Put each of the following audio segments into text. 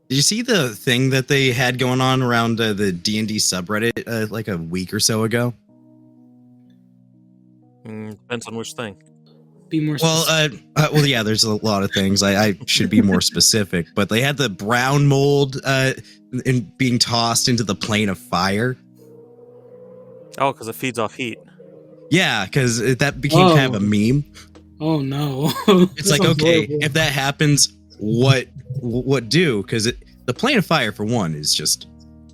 Did you see the thing that they had going on around the D&D subreddit like a week or so ago? Depends on which thing. Be more specific. Well, yeah, there's a lot of things. I should be more specific, but they had the brown mold being tossed into the plane of fire. Oh, because it feeds off heat. Yeah, because that became kind of a meme. Oh no! It's like, okay, if that happens, what do? Because the plane of fire, for one, is just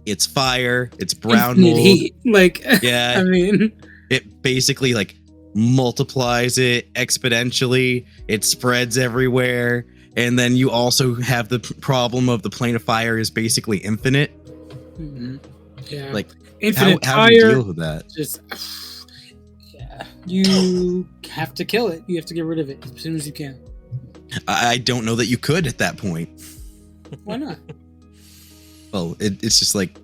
it's fire. It's brown Infinite mold. heat. Like, yeah, I mean, it basically like multiplies it exponentially. It spreads everywhere, and then you also have the problem of the plane of fire is basically infinite. Mm-hmm. Yeah, like infinite how fire. do you deal with that? Just you have to kill it. You have to get rid of it as soon as you can. I don't know that you could at that point. Why not? Well, it's just like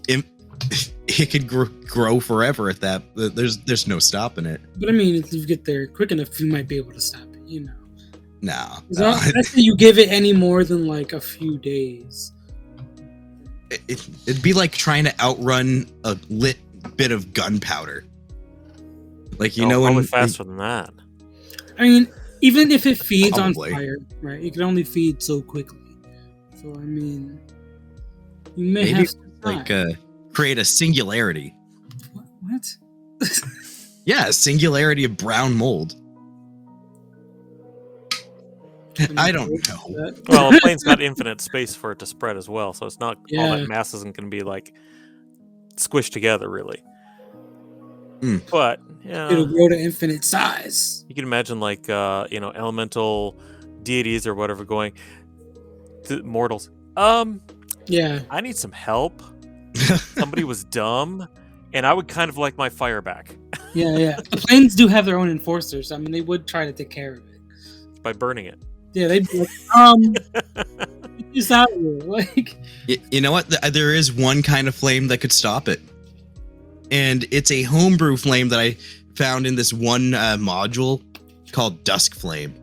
it could grow forever at that. There's no stopping it. But I mean, if you get there quick enough, you might be able to stop it. You know. No. Let's say you give it any more than like a few days. It'd be like trying to outrun a lit bit of gunpowder. Like probably faster than that. I mean, even if it feeds Probably. on fire, right? It can only feed so quickly. So I mean, you may have to create a singularity. What? Yeah, a singularity of brown mold. I don't know. Well, a plane's got infinite space for it to spread as well, so it's not all that mass isn't going to be like squished together, really. But it'll grow to infinite size. You can imagine, like elemental deities or whatever going to mortals. Yeah, I need some help. Somebody was dumb, and I would kind of like my fire back. Yeah. The planes do have their own enforcers. I mean, they would try to take care of it by burning it. Yeah, they'd be like, get this out of here. Like, you know what? There is one kind of flame that could stop it. And it's a homebrew flame that I found in this one module called Dusk Flame.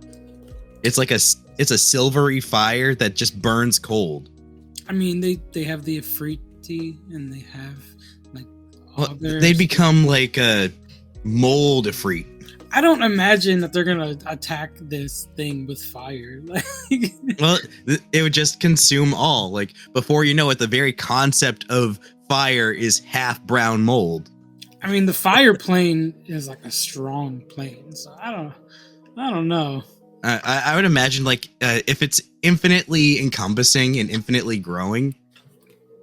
It's like it's a silvery fire that just burns cold. I mean, they have the Ifriti and they have like Owlbears. They become like a mold Ifrit. I don't imagine that they're gonna attack this thing with fire. Well, it would just consume all. Like before you know it, the very concept of fire is half brown mold. I mean, the fire plane is like a strong plane, so I don't know. I would imagine like if it's infinitely encompassing and infinitely growing,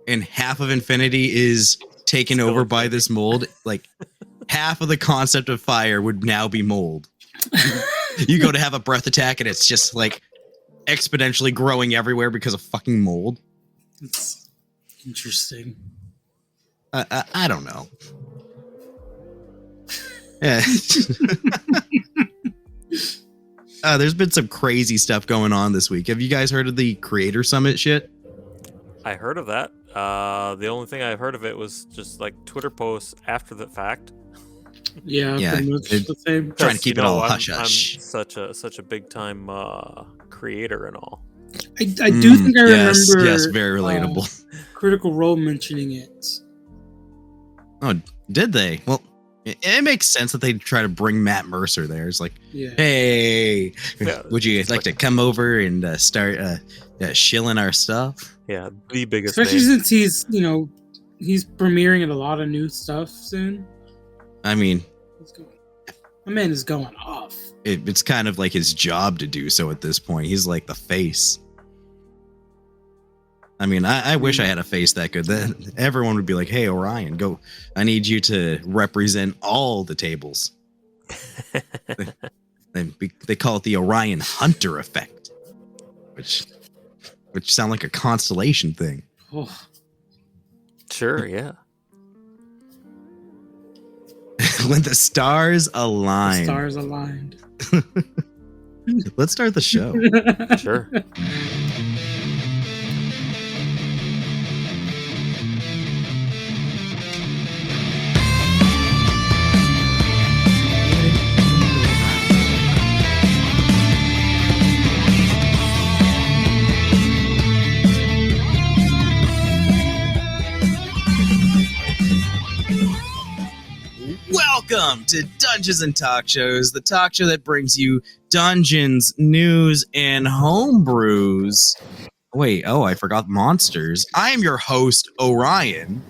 and half of infinity is taken over by this mold, like half of the concept of fire would now be mold. You go to have a breath attack and it's just like exponentially growing everywhere because of fucking mold. It's interesting. I don't know. Yeah. There's been some crazy stuff going on this week. Have you guys heard of the Creator Summit shit? I heard of that. The only thing I've heard of it was just like Twitter posts after the fact. Yeah, pretty much the same. Trying to keep it all hush hush. I'm such a big time creator and all. I do think I remember. Yes, very relatable. Critical Role mentioning it. Oh, did they? Well, it makes sense that they try to bring Matt Mercer there. It's like, hey, would you like to come over and start shilling our stuff? Yeah, the biggest. Especially since he's premiering at a lot of new stuff soon. I mean, my man is going off. It's kind of like his job to do so at this point. He's like the face. I mean, I wish I had a face that good. Then everyone would be like, "Hey, Orion, go! I need you to represent all the tables." They call it the Orion Hunter effect, which sound like a constellation thing. Oh. Sure, yeah. When the stars align. The stars aligned. Let's start the show. Sure. welcome to Dungeons and Talkshows, the talk show that brings you dungeons, news, and homebrews. Wait, I forgot monsters. I am your host, Orion.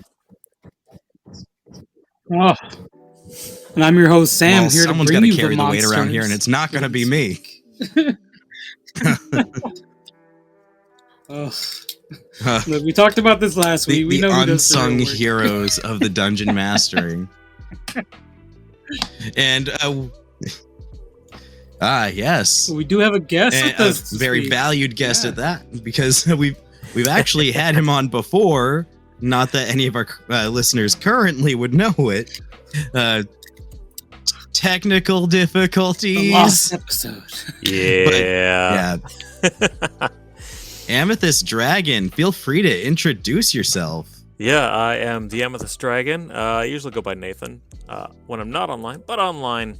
Oh. And I'm your host, Sam, here to bring you the monsters. Someone's got to carry the weight around here, and it's not going to be me. Look, we talked about this last week. We the know unsung heroes of the dungeon mastering. And yes, we do have a guest with us, a very valued guest at that, because we've actually had him on before. Not that any of our listeners currently would know it. Technical difficulties. The lost episode. Yeah. Amethyst Dragon, feel free to introduce yourself. Yeah, I am the Amethyst Dragon. I usually go by Nathan when I'm not online, but online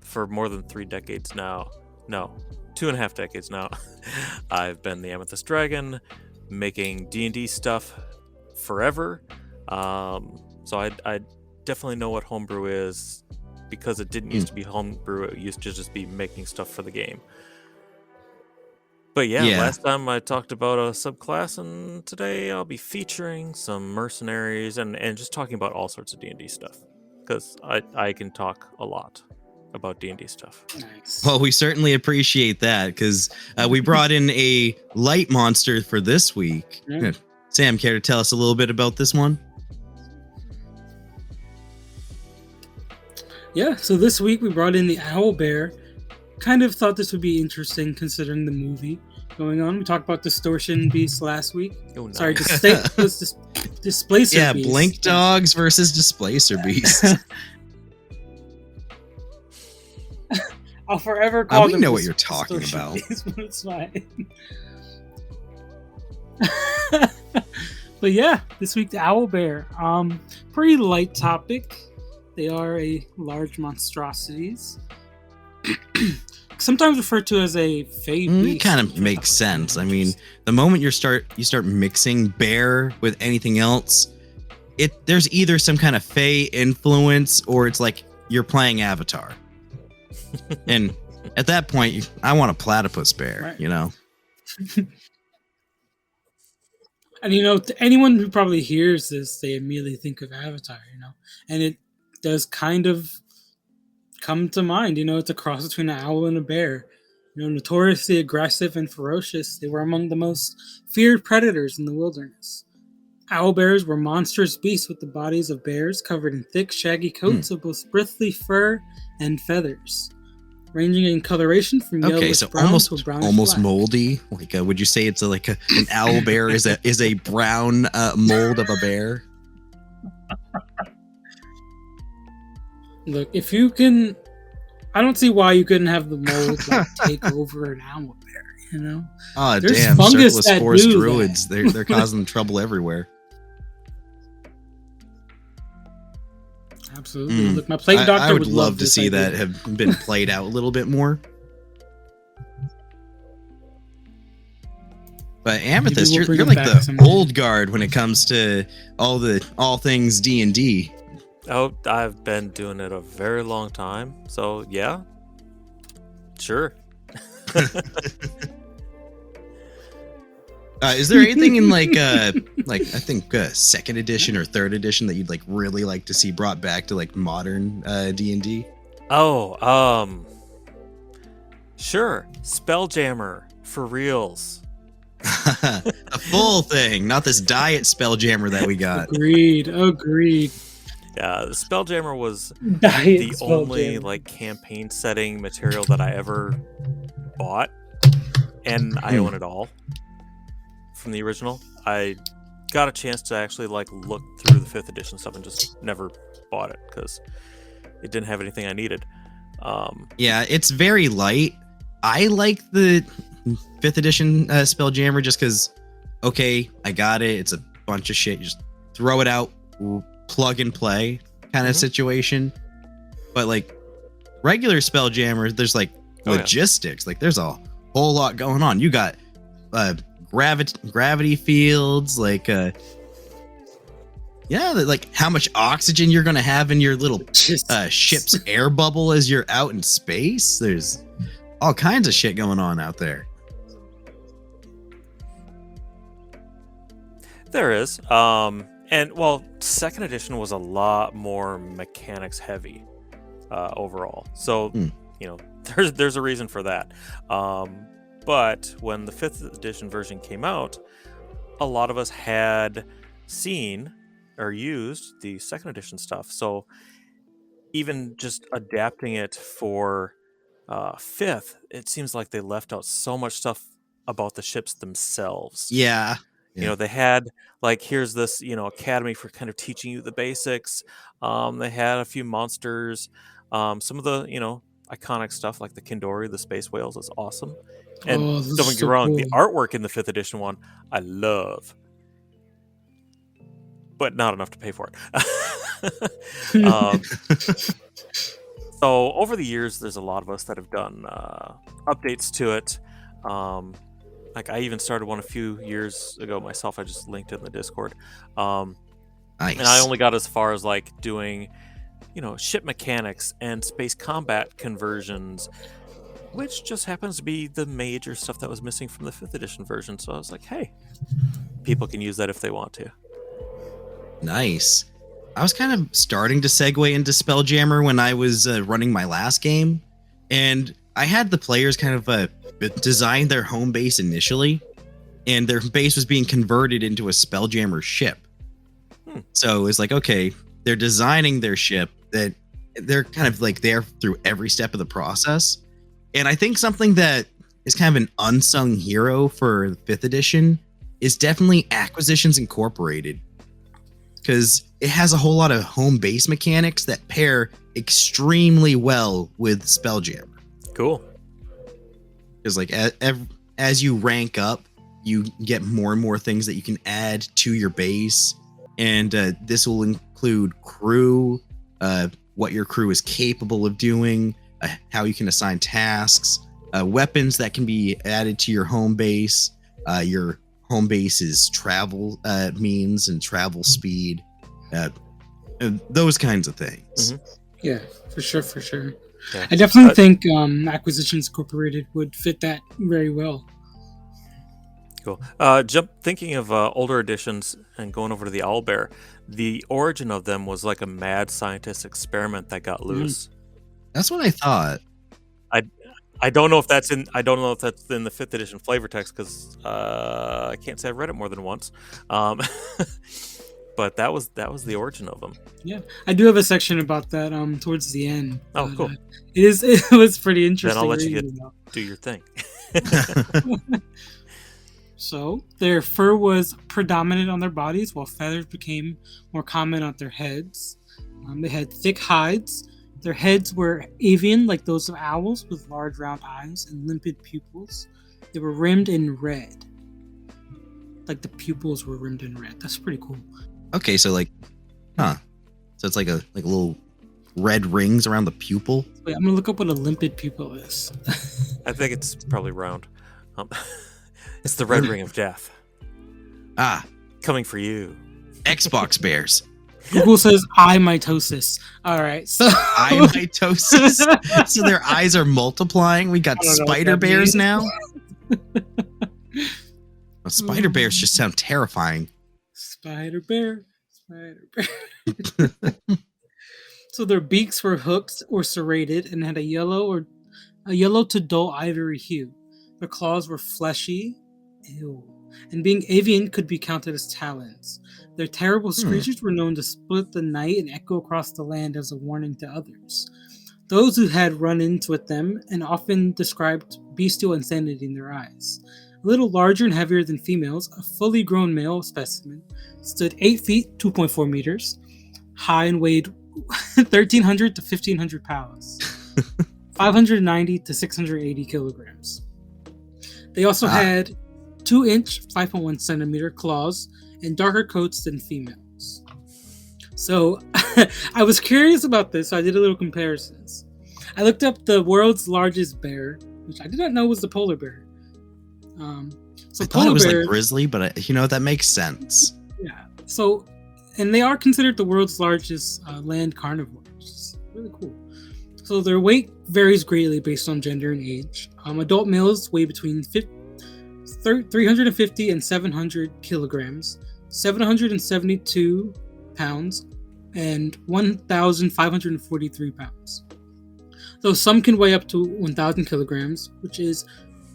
for more than 3 decades now. No, 2.5 decades now. I've been the Amethyst Dragon, making D&D stuff forever. So I definitely know what homebrew is, because it didn't used to be homebrew. It used to just be making stuff for the game. But yeah, last time I talked about a subclass, and today I'll be featuring some mercenaries and just talking about all sorts of D&D stuff, because I can talk a lot about D&D stuff. Nice. Well, we certainly appreciate that, because we brought in a light monster for this week. Yeah. Sam, care to tell us a little bit about this one? Yeah, so this week we brought in the Owlbear. Kind of thought this would be interesting considering the movie going on. We talked about Distortion Beast last week. Oh, nice. Sorry, Displacer Yeah, Beast. Blink Dogs versus Displacer Beasts. I'll forever call them. We know what you're talking about. Beast, but it's fine. But yeah, this week the Owlbear. Pretty light topic. They are a large monstrosities. Sometimes referred to as a fae beast. Kind of makes sense. I mean, the moment you start mixing bear with anything else, there's either some kind of fae influence, or it's like you're playing Avatar. And at that point, I want a platypus bear, right. you know? And to anyone who probably hears this, they immediately think of Avatar, and it does kind of come to mind. It's a cross between an owl and a bear. Notoriously aggressive and ferocious, they were among the most feared predators in the wilderness. Owlbears were monstrous beasts with the bodies of bears covered in thick, shaggy coats of both bristly fur and feathers, ranging in coloration from yellowish brown to brownish almost black. moldy. Like, would you say it's an owlbear is a brown mold of a bear? Look, if you can, I don't see why you couldn't have the mold take over an owlbear. Oh, There's damn! fungus Shirtless that forest do druids. They're causing trouble everywhere. Absolutely. Look, my plague doctor I would love to this see idea. that have been played out a little bit more. But Amethyst, Maybe we'll you're bring like it back the someday. old guard when it comes to all things D&D. Oh, I've been doing it a very long time. So yeah, sure. Is there anything in like I think second edition or third edition that you'd really like to see brought back to modern D&D? Oh, sure. Spelljammer for reals. A full thing, not this diet Spelljammer that we got. Agreed. Yeah, the Spelljammer was Diet the only campaign setting material that I ever bought, and I own it all from the original. I got a chance to actually look through the 5th edition stuff and just never bought it because it didn't have anything I needed. Yeah, it's very light. I like the 5th edition Spelljammer just because, okay, I got it. It's a bunch of shit. You just throw it out, plug and play kind of situation. But regular Spelljammer, there's logistics. Yeah. There's a whole lot going on. You got gravity fields, Yeah, like how much oxygen you're gonna have in your little Just ship's air bubble as you're out in space. There's all kinds of shit going on out there. There is. And well, second edition was a lot more mechanics heavy overall. So, you know, there's a reason for that. But when the 5th edition version came out, a lot of us had seen or used the second edition stuff. So even just adapting it for 5th, it seems like they left out so much stuff about the ships themselves. Yeah. You know, they had like, here's this, you know, academy for kind of teaching you the basics. They had a few monsters. Some of the, you know, iconic stuff like the Kindori, the space whales is awesome. And Oh, this don't is get so me wrong, cool. the artwork in the 5th edition one, I love. But not enough to pay for it. So over the years, there's a lot of us that have done updates to it. Like I even started one a few years ago myself. I just linked it in the Discord. Nice. And I only got as far as like doing, you know, ship mechanics and space combat conversions, which just happens to be the major stuff that was missing from the 5th edition version. So I was like, hey, people can use that if they want to. Nice. I was kind of starting to segue into Spelljammer when I was running my last game, and I had the players kind of design their home base initially, and their base was being converted into a Spelljammer ship. So it's like, okay, they're designing their ship, that they're kind of like there through every step of the process. And I think something that is kind of an unsung hero for 5th edition is definitely Acquisitions Incorporated, because it has a whole lot of home base mechanics that pair extremely well with Spelljammer. Cool. Because like as you rank up, you get more and more things that you can add to your base, and this will include crew, what your crew is capable of doing, how you can assign tasks, weapons that can be added to your home base, your home base's travel means and travel speed, those kinds of things. Mm-hmm. Yeah, for sure. Yeah. I definitely think Acquisitions Incorporated would fit that very well. Cool. Thinking of older editions and going over to the Owlbear, the origin of them was like a mad scientist experiment that got loose. That's what I thought. I don't know if that's in the 5th edition flavor text, because I can't say I've read it more than once. But that was the origin of them. Yeah, I do have a section about that towards the end. Oh, cool. It was pretty interesting. Then I'll let you do your thing. So their fur was predominant on their bodies, while feathers became more common on their heads. They had thick hides. Their heads were avian, like those of owls, with large round eyes and limpid pupils. They were rimmed in red. Like the pupils were rimmed in red. That's pretty cool. Okay, so like, so it's like a little red rings around the pupil. Wait, I'm gonna look up what a limpid pupil is. I think it's probably round. It's the red ring of death. Coming for you. Xbox bears. Google says eye mitosis. All right, so eye mitosis. So their eyes are multiplying. We got spider bears now. Well, spider bears just sound terrifying. Spider bear. So their beaks were hooked or serrated and had a yellow to dull ivory hue. Their claws were fleshy. Ew. And being avian could be counted as talons. Their terrible screeches were known to split the night and echo across the land as a warning to others. Those who had run-ins with them and often described bestial insanity in their eyes. A little larger and heavier than females, a fully grown male specimen stood 8 feet, 2.4 meters, high and weighed 1,300 to 1,500 pounds, 590 to 680 kilograms. They also had 2-inch, 5.1 centimeter claws and darker coats than females. So I was curious about this, so I did a little comparisons. I looked up the world's largest bear, which I did not know was the polar bear. I thought it was like grizzly, but that makes sense. Yeah. So and they are considered the world's largest land carnivore, which is really cool. So their weight varies greatly based on gender and age. Adult males weigh between 350 and 700 kilograms, 772 pounds, and 1,543 pounds. Though some can weigh up to 1,000 kilograms, which is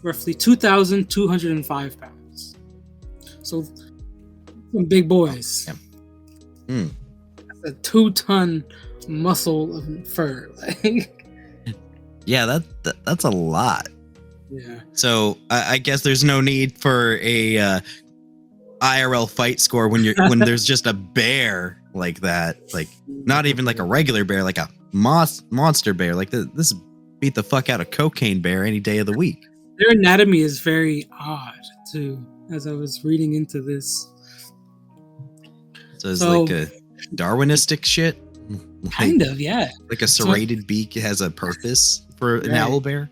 roughly 2,205 pounds. So, some big boys. Yeah. Mm. That's a 2-ton muscle of fur. Yeah, that's a lot. Yeah. So I guess there's no need for a IRL fight score when there's just a bear like that. Like not even like a regular bear, like a monster bear. Like this beat the fuck out of cocaine bear any day of the week. Their anatomy is very odd too. As I was reading into this, so it's like a Darwinistic shit. Kind of, yeah. Like a serrated beak has a purpose for an owlbear.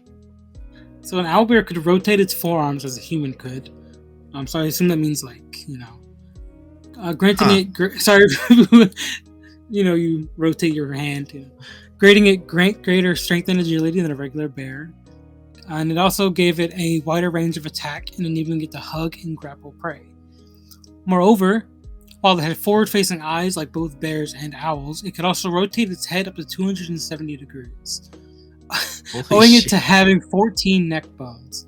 So an owlbear could rotate its forearms as a human could. So I assume that means like, granting it. Sorry, you rotate your hand. Granting it greater strength and agility than a regular bear, and it also gave it a wider range of attack and enabling it to hug and grapple prey. Moreover, while it had forward-facing eyes like both bears and owls, it could also rotate its head up to 270 degrees, owing it to having 14 neck bones.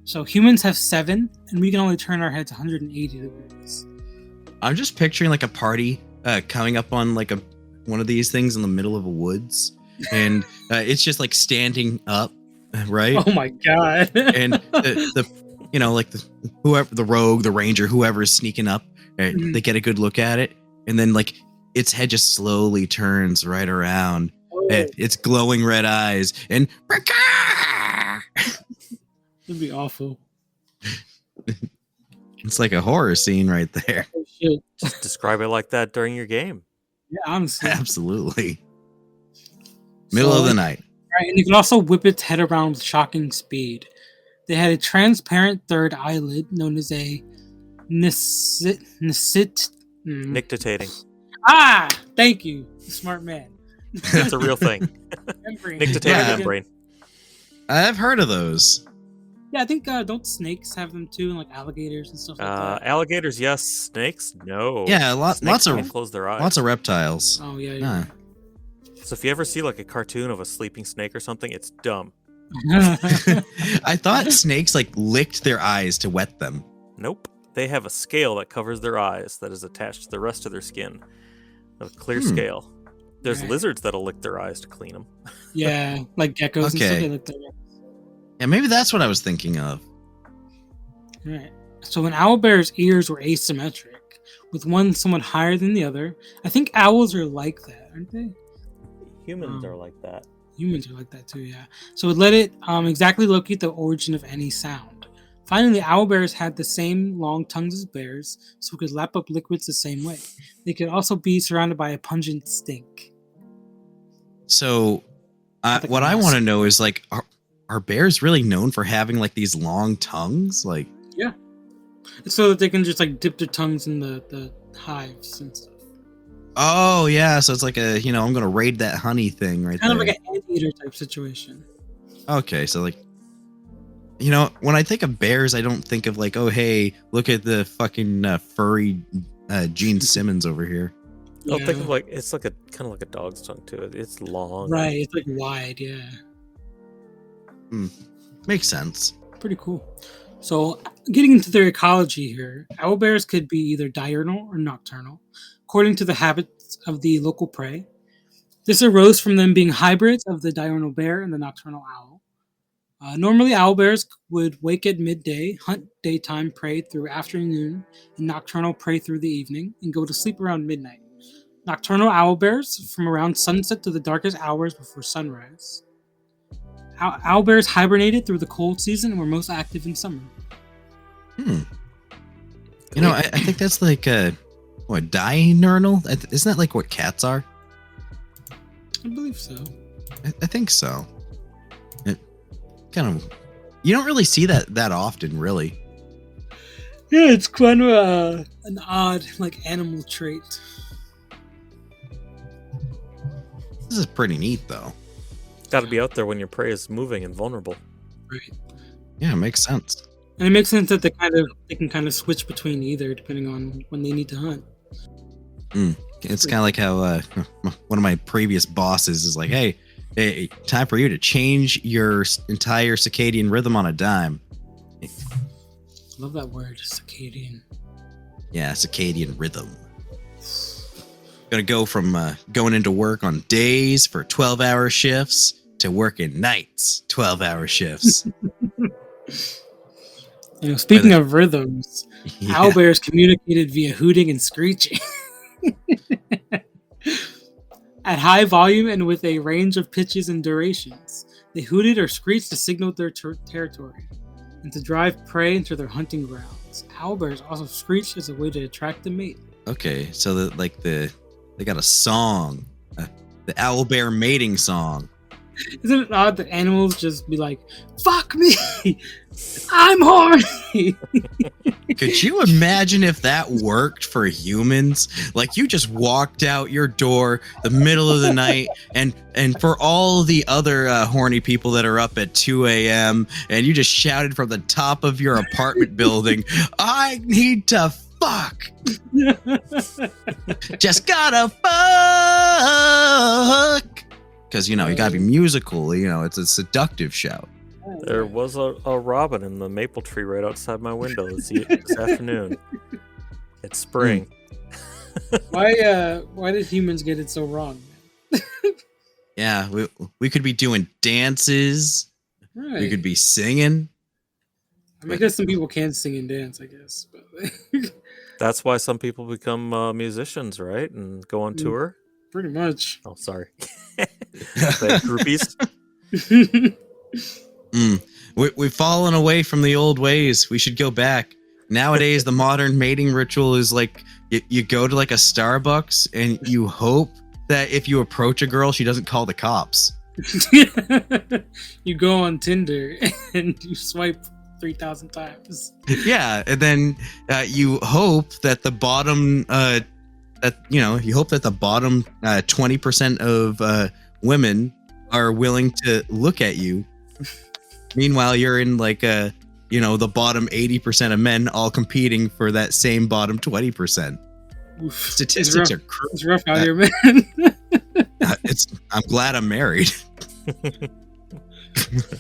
So humans have 7, and we can only turn our heads 180 degrees. I'm just picturing like a party coming up on like one of these things in the middle of a woods, and it's just like standing up, right? Oh my god! And whoever, the rogue, the ranger, whoever is sneaking up, they get a good look at it, and then like its head just slowly turns right around. Its glowing red eyes, and it'd be awful. It's like a horror scene right there. Oh, shit. Just describe it like that during your game. Yeah, honestly. Absolutely. Middle of the night. Right, and you can also whip its head around with shocking speed. They had a transparent third eyelid known as a Nictitating. Ah! Thank you, smart man. That's a real thing. Nictitating membrane. I've heard of those. Yeah, I think don't snakes have them too, and like alligators and stuff like that. Alligators, yes. Snakes, no. Yeah, lots of close their eyes. Lots of reptiles. Oh yeah. So if you ever see like a cartoon of a sleeping snake or something, it's dumb. I thought snakes like licked their eyes to wet them. Nope. They have a scale that covers their eyes that is attached to the rest of their skin. A clear scale. There's lizards that'll lick their eyes to clean them. Yeah, like geckos and stuff. They lick their eyes. Yeah, maybe that's what I was thinking of. Right. So an owlbear's ears were asymmetric, with one somewhat higher than the other. I think owls are like that, aren't they? Humans are like that. Humans are like that too, yeah. So it let it exactly locate the origin of any sound. Finally, owlbears had the same long tongues as bears, so it could lap up liquids the same way. They could also be surrounded by a pungent stink. So, what I want to know is like, are bears really known for having like these long tongues? Like, yeah, it's so that they can just like dip their tongues in the hives and stuff. Oh yeah, so it's like a I'm gonna raid that honey thing right there. Kind of like an anteater type situation. Okay, so like, when I think of bears, I don't think of like, oh hey, look at the fucking furry Gene Simmons over here. Yeah. I'll think of like it's like kind of like a dog's tongue too. It's long. Right, it's like wide, yeah. Makes sense. Pretty cool. So, getting into their ecology here, owlbears could be either diurnal or nocturnal, according to the habits of the local prey. This arose from them being hybrids of the diurnal bear and the nocturnal owl. Normally, owlbears would wake at midday, hunt daytime prey through afternoon, and nocturnal prey through the evening, and go to sleep around midnight. Nocturnal owlbears from around sunset to the darkest hours before sunrise. Owlbears hibernated through the cold season and were most active in summer. I think that's like diurnal? Isn't that like what cats are? I believe so. I think so. It kind of, you don't really see that often, really. Yeah, it's kind of an odd like animal trait. This is pretty neat, though. Got to be out there when your prey is moving and vulnerable. Right. Yeah, it makes sense. And it makes sense that they can kind of switch between either depending on when they need to hunt. It's kind of like how one of my previous bosses is like, hey, time for you to change your entire circadian rhythm on a dime. Love that word, circadian. Yeah, circadian rhythm. Gonna go from going into work on days for 12-hour shifts to working nights, 12-hour shifts. Speaking of rhythms, Yeah. owlbears communicated via hooting and screeching. At high volume and with a range of pitches and durations, they hooted or screeched to signal their territory and to drive prey into their hunting grounds. Owlbears also screeched as a way to attract the mate. Okay, so they got a song, the owlbear mating song. Isn't it odd that animals just be like, "Fuck me, I'm horny"? Could you imagine if that worked for humans? Like you just walked out your door the middle of the night, and for all the other horny people that are up at 2 a.m. and you just shouted from the top of your apartment building, "I need to fuck." Just gotta fuck. Because, you gotta be musical. It's a seductive shout. There was a robin in the maple tree right outside my window this afternoon. It's spring. Why did humans get it so wrong? Yeah, we could be doing dances. Right. We could be singing. I guess some people can sing and dance, I guess. But That's why some people become musicians, right? And go on tour. Pretty much. Oh, sorry. Groupies. We've fallen away from the old ways. We should go back. Nowadays, the modern mating ritual is like you go to like a Starbucks and you hope that if you approach a girl, she doesn't call the cops. You go on Tinder and you swipe 3,000 times. Yeah, and then you hope that the bottom, you hope that the bottom 20% of women are willing to look at you. Meanwhile, you're in like the bottom 80% of men all competing for that same bottom 20%. Oof, Statistics are cruel. It's rough out here, man. I'm glad I'm married.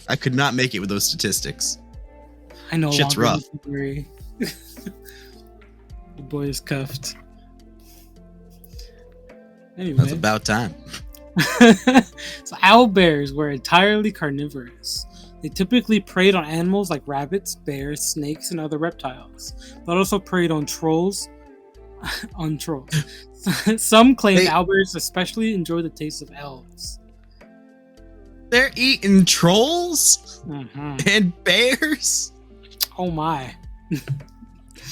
I could not make it with those statistics. I know. Shit's rough. The boy is cuffed. Anyway. That's about time. So owlbears were entirely carnivorous. They typically preyed on animals like rabbits, bears, snakes, and other reptiles, but also preyed on trolls. Some claim owlbears especially enjoy the taste of elves. They're eating trolls and bears. Oh my.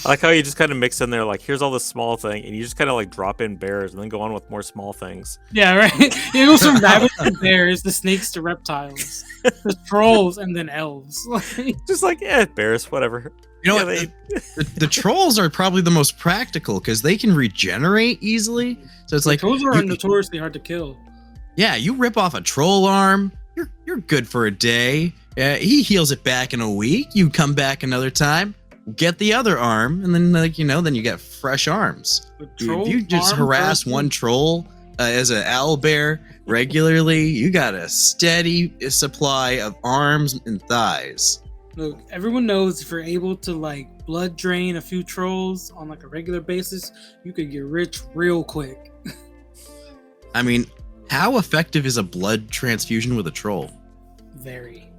I like how you just kind of mix in there, like, here's all this small thing, and you just kind of like drop in bears and then go on with more small things. Yeah, right. It goes from rabbits to bears, the snakes to reptiles, the trolls, and then elves. Just like, bears, whatever. You know what? The trolls are probably the most practical because they can regenerate easily. So it's like trolls are notoriously hard to kill. Yeah, you rip off a troll arm, you're good for a day. He heals it back in a week. You come back another time, get the other arm, and then then you get fresh arms. If you just harass one troll as an owlbear regularly, you got a steady supply of arms and thighs. Look, everyone knows if you're able to like blood drain a few trolls on like a regular basis, you could get rich real quick. I mean, how effective is a blood transfusion with a troll? Very.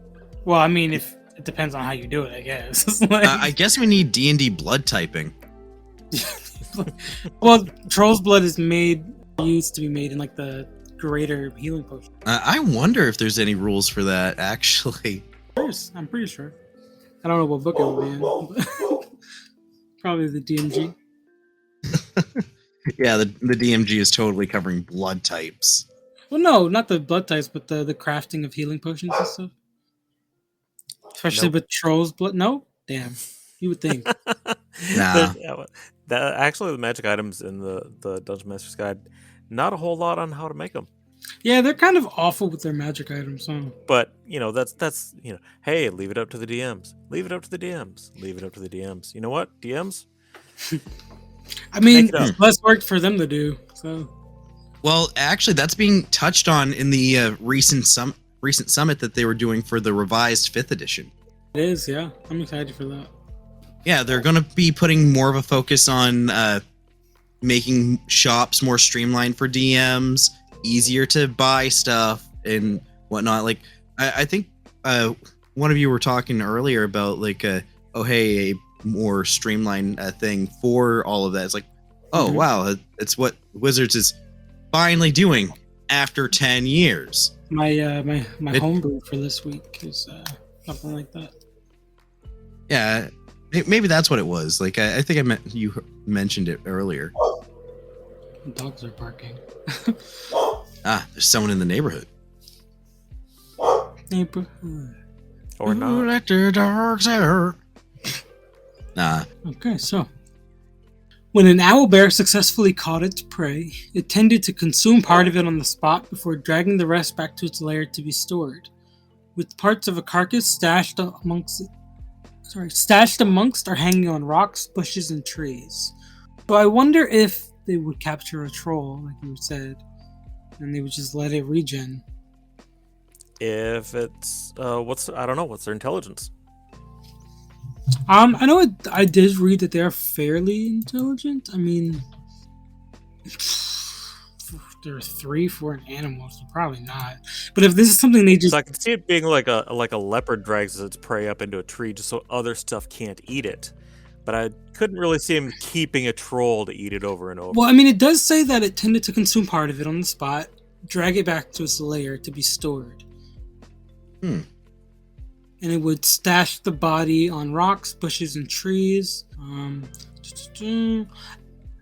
Well, I mean, if it depends on how you do it, I guess. I guess we need D&D blood typing. Well, troll's blood is used to be made in like the greater healing potion. I wonder if there's any rules for that, actually. I'm pretty sure. I don't know what book it will be in. Probably the DMG. Yeah, the DMG is totally covering blood types. Well, no, not the blood types, but the crafting of healing potions and stuff. Especially with trolls' blood. No? Damn. You would think. Nah. Actually, the magic items in the Dungeon Master's Guide, not a whole lot on how to make them. Yeah, they're kind of awful with their magic items, huh? But that's hey, leave it up to the DMs. Leave it up to the DMs. Leave it up to the DMs. You know what, DMs? I mean, Make it up. it's less work for them to do. So, Well, actually, that's being touched on in the recent summit that they were doing for the revised 5th edition. it is, yeah. I'm excited for that. Yeah, they're going to be putting more of a focus on making shops more streamlined for DMs, easier to buy stuff and whatnot. Like, I think one of you were talking earlier about like, a more streamlined thing for all of that. It's like, oh, wow, it's what Wizards is finally doing after 10 years. My homebrew for this week is something like that. Yeah, maybe that's what it was. Like, I think you mentioned it earlier. Dogs are barking. There's someone in the neighborhood. Neighborhood. Or not. Let the dogs out. Nah. Okay, so when an owlbear successfully caught its prey, it tended to consume part of it on the spot before dragging the rest back to its lair to be stored, with parts of a carcass stashed amongst or hanging on rocks, bushes, and trees. So I wonder if they would capture a troll, like you said, and they would just let it regen. If it's what's their intelligence? I know I did read that they're fairly intelligent. I mean, they're 3 for an animal, so probably not. But if this is something they just... So I can see it being like a leopard drags its prey up into a tree just so other stuff can't eat it. But I couldn't really see him keeping a troll to eat it over and over. Well, I mean, it does say that it tended to consume part of it on the spot, drag it back to its lair to be stored. And it would stash the body on rocks, bushes, and trees. An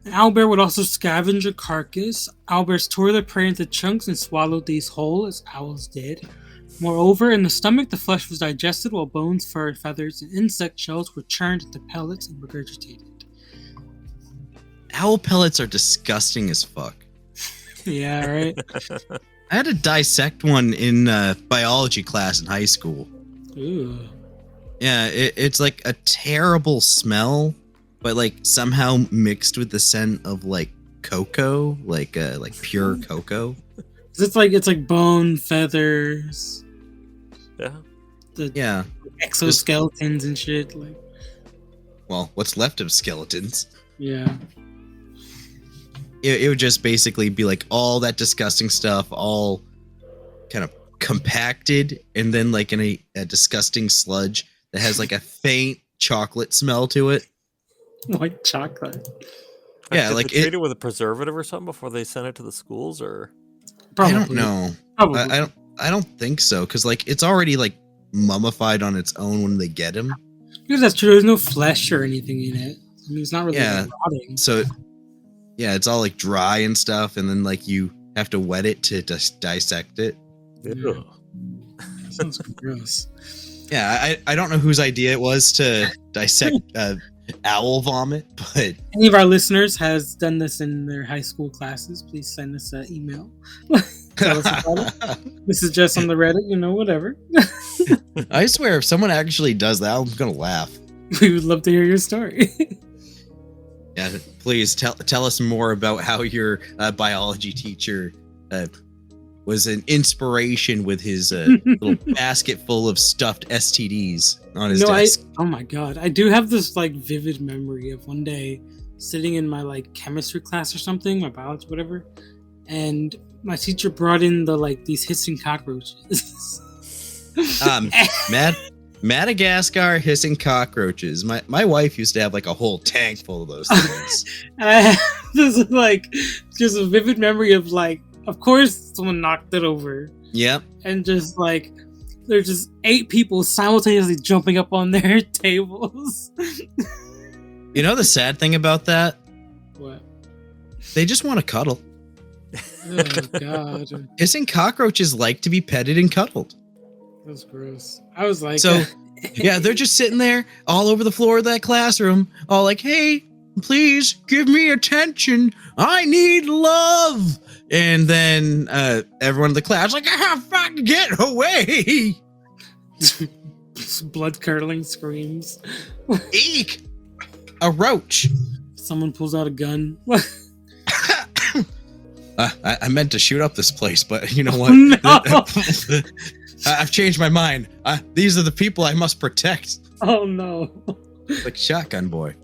owlbear would also scavenge a carcass. Owlbears tore their prey into chunks and swallowed these whole, as owls did. Moreover, in the stomach, the flesh was digested, while bones, fur, feathers, and insect shells were churned into pellets and regurgitated. Owl pellets are disgusting as fuck. Yeah, right? I had to dissect one in biology class in high school. Ooh. Yeah, it's like a terrible smell, but like somehow mixed with the scent of like cocoa, like pure cocoa. It's like bone, feathers. Yeah. Exoskeletons and shit. Like, well, what's left of skeletons? yeah. It would just basically be like all that disgusting stuff, all kind of compacted, and then like in a disgusting sludge that has like a faint chocolate smell to it. White chocolate. Yeah, Did like they treat it with a preservative or something before they sent it to the schools, or Probably. I don't know. Probably. I don't think so, because like it's already like mummified on its own when they get him. Because that's true. There's no flesh or anything in it. I mean, it's not really rotting. So yeah, it's all like dry and stuff, and then like you have to wet it to just dissect it. Yeah. Sounds gross. Yeah, I don't know whose idea it was to dissect owl vomit, but Any of our listeners has done this in their high school classes, please send us an email. Tell us about it. This is just on the Reddit, whatever. I swear, if someone actually does that, I'm gonna laugh. We would love to hear your story. Yeah, please tell us more about how your biology teacher was an inspiration with his little basket full of stuffed STDs on his desk. Oh my god, I do have this like vivid memory of one day sitting in my like chemistry class or something, my biology, whatever, and my teacher brought in these hissing cockroaches. Madagascar hissing cockroaches. My wife used to have like a whole tank full of those things. And I have this like just a vivid memory of like, of course someone knocked it over. Yep. And just like there's just 8 people simultaneously jumping up on their tables. You know the sad thing about that? What? They just want to cuddle. Oh god. Hissing cockroaches like to be petted and cuddled. That's gross. I was like, so yeah, they're just sitting there all over the floor of that classroom, all like, hey, please give me attention. I need love. And then everyone in the cloud's like, fuck, get away! Blood curdling screams. Eek! A roach. Someone pulls out a gun. I meant to shoot up this place, but you know what? No! I've changed my mind. These are the people I must protect. Oh no. Like Shotgun Boy.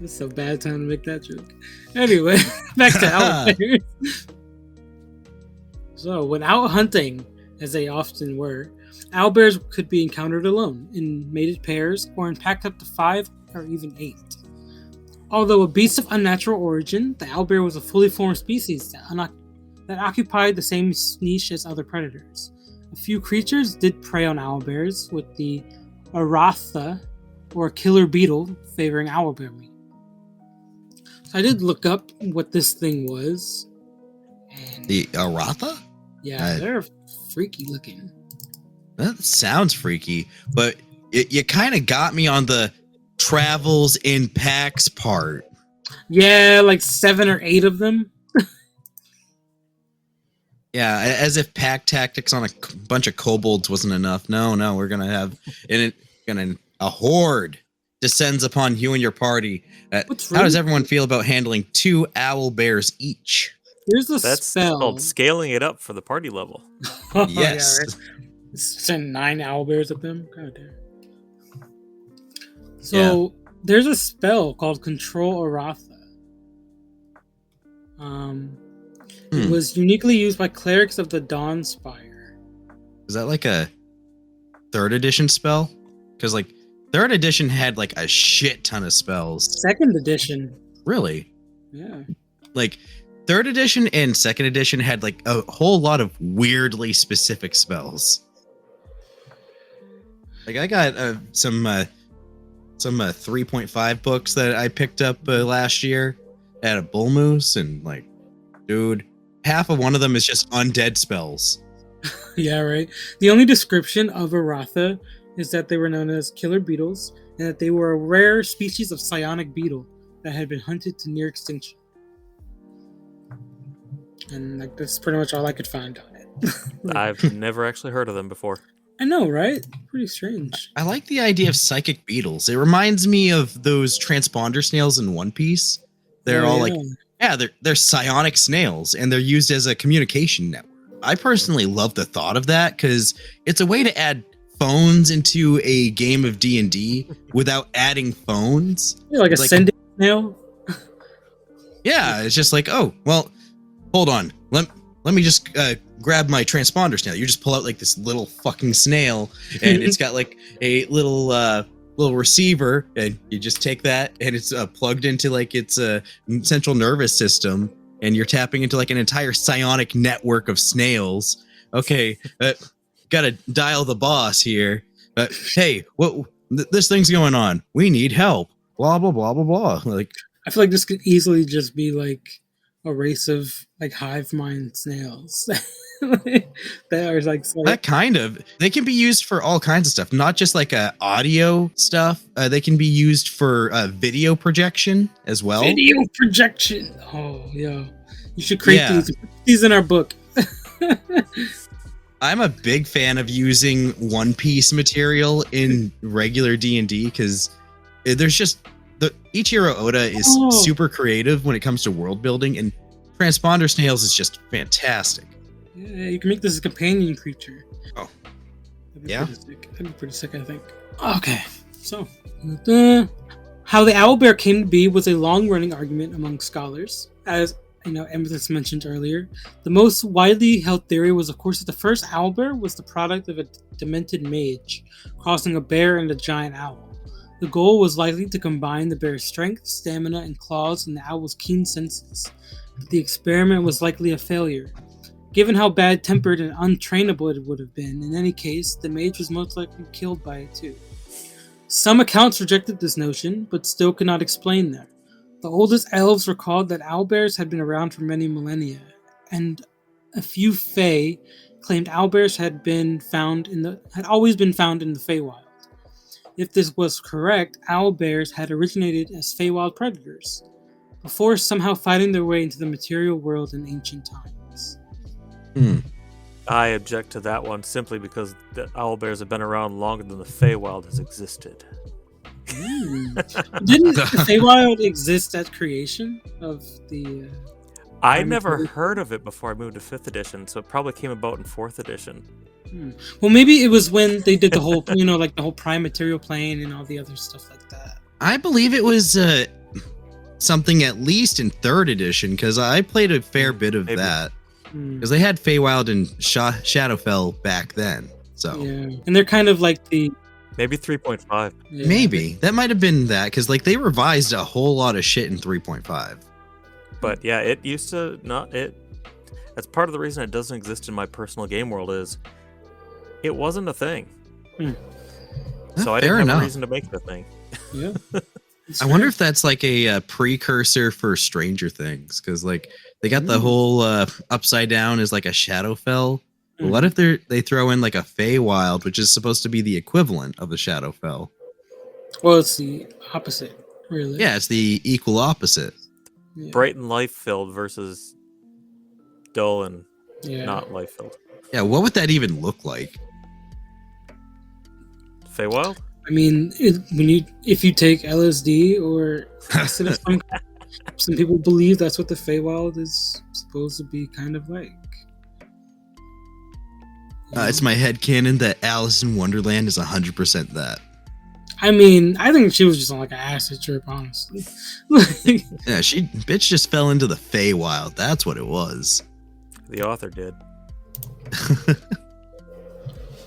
This is a bad time to make that joke. Anyway, back to owlbears. So, when out hunting, as they often were, owlbears could be encountered alone, in mated pairs, or in packs up to 5 or even 8. Although a beast of unnatural origin, the owlbear was a fully formed species that occupied the same niche as other predators. A few creatures did prey on owlbears, with the Aratha, or killer beetle, favoring owlbear meat. So I did look up what this thing was. And The Aratha? yeah, they're freaky looking. That sounds freaky, but you kind of got me on the travels in packs part. Yeah, like 7 or 8 of them. Yeah, as if pack tactics on a bunch of kobolds wasn't enough. No, we're gonna have a horde descends upon you and your party. How does everyone feel about handling 2 owlbears each? Here's the That's spell. called scaling it up for the party level. Oh, Yes. yeah, right? Send 9 owlbears at them. God damn. So there's a spell called Control Aratha. It was uniquely used by clerics of the Dawn Spire. Is that like a 3rd edition spell? Because like 3rd edition had like a shit ton of spells. 2nd edition. Really? Yeah. Like 3rd edition and 2nd edition had like a whole lot of weirdly specific spells. Like I got some 3.5 books that I picked up last year at a Bull Moose, and like, dude, half of one of them is just undead spells. Yeah, right. The only description of Aratha is that they were known as killer beetles, and that they were a rare species of psionic beetle that had been hunted to near extinction. And like that's pretty much all I could find on it. I've never actually heard of them before. I know, right? Pretty strange. I like the idea of psychic beetles. It reminds me of those transponder snails in One Piece. They're all like, they're psionic snails, and they're used as a communication network. I personally love the thought of that because it's a way to add phones into a game of D&D without adding phones. Yeah, like a sending snail. Yeah, it's just like, oh, well, hold on. Let me just grab my transponder snail. You just pull out like this little fucking snail, and it's got like a little receiver, and you just take that, and it's plugged into like its central nervous system, and you're tapping into like an entire psionic network of snails. Okay, gotta dial the boss here. Hey, this thing's going on. We need help. Blah blah blah blah blah. Like, I feel like this could easily just be like a race of like hive mind snails. That are like that kind of. They can be used for all kinds of stuff, not just like audio stuff. They can be used for video projection as well. Video projection. Oh yeah, you should create these. Put these in our book. I'm a big fan of using One Piece material in regular D&D because there's just Ichiro Oda is super creative when it comes to world building, and transponder snails is just fantastic. Yeah, you can make this a companion creature. Oh, that'd be pretty sick, I think. Okay, so how the owlbear came to be was a long-running argument among scholars. As Amethyst mentioned earlier, the most widely held theory was, of course, that the first owlbear was the product of a demented mage crossing a bear and a giant owl. The goal was likely to combine the bear's strength, stamina, and claws and the owl's keen senses, but the experiment was likely a failure. Given how bad-tempered and untrainable it would have been, in any case, the mage was most likely killed by it too. Some accounts rejected this notion, but still could not explain them. The oldest elves recalled that owlbears had been around for many millennia, and a few Fae claimed owlbears had always been found in the Feywild. If this was correct, owlbears had originated as Feywild predators. before somehow fighting their way into the material world in ancient times. I object to that one simply because the owlbears have been around longer than the Feywild has existed. Didn't the Feywild exist at creation of the... I never heard of it before I moved to 5th edition, so it probably came about in 4th edition. Well, maybe it was when they did the whole, like the whole prime material plane and all the other stuff like that. I believe it was something at least in 3rd edition, because I played a fair bit of that. Because they had Feywild and Shadowfell back then. So yeah, and they're kind of like the... Maybe 3.5. Yeah. Maybe. That might have been that, because like they revised a whole lot of shit in 3.5. But yeah, it used to not... That's part of the reason it doesn't exist in my personal game world is it wasn't a thing. So I didn't have a reason to make it a thing. Yeah. I wonder if that's like a precursor for Stranger Things, because like they got the whole upside down is like a Shadowfell. What if they throw in like a Feywild, which is supposed to be the equivalent of the Shadowfell? Well, it's the opposite, really. Yeah, it's the equal opposite. Yeah. Bright and life-filled versus dull and not life-filled. Yeah, what would that even look like? Feywild? I mean, if you take LSD or acid of some people believe that's what the Feywild is supposed to be kind of like. It's my headcanon that Alice in Wonderland is 100% that. I mean, I think she was just on like an acid trip, honestly. Yeah, bitch just fell into the Feywild. That's what it was. The author did.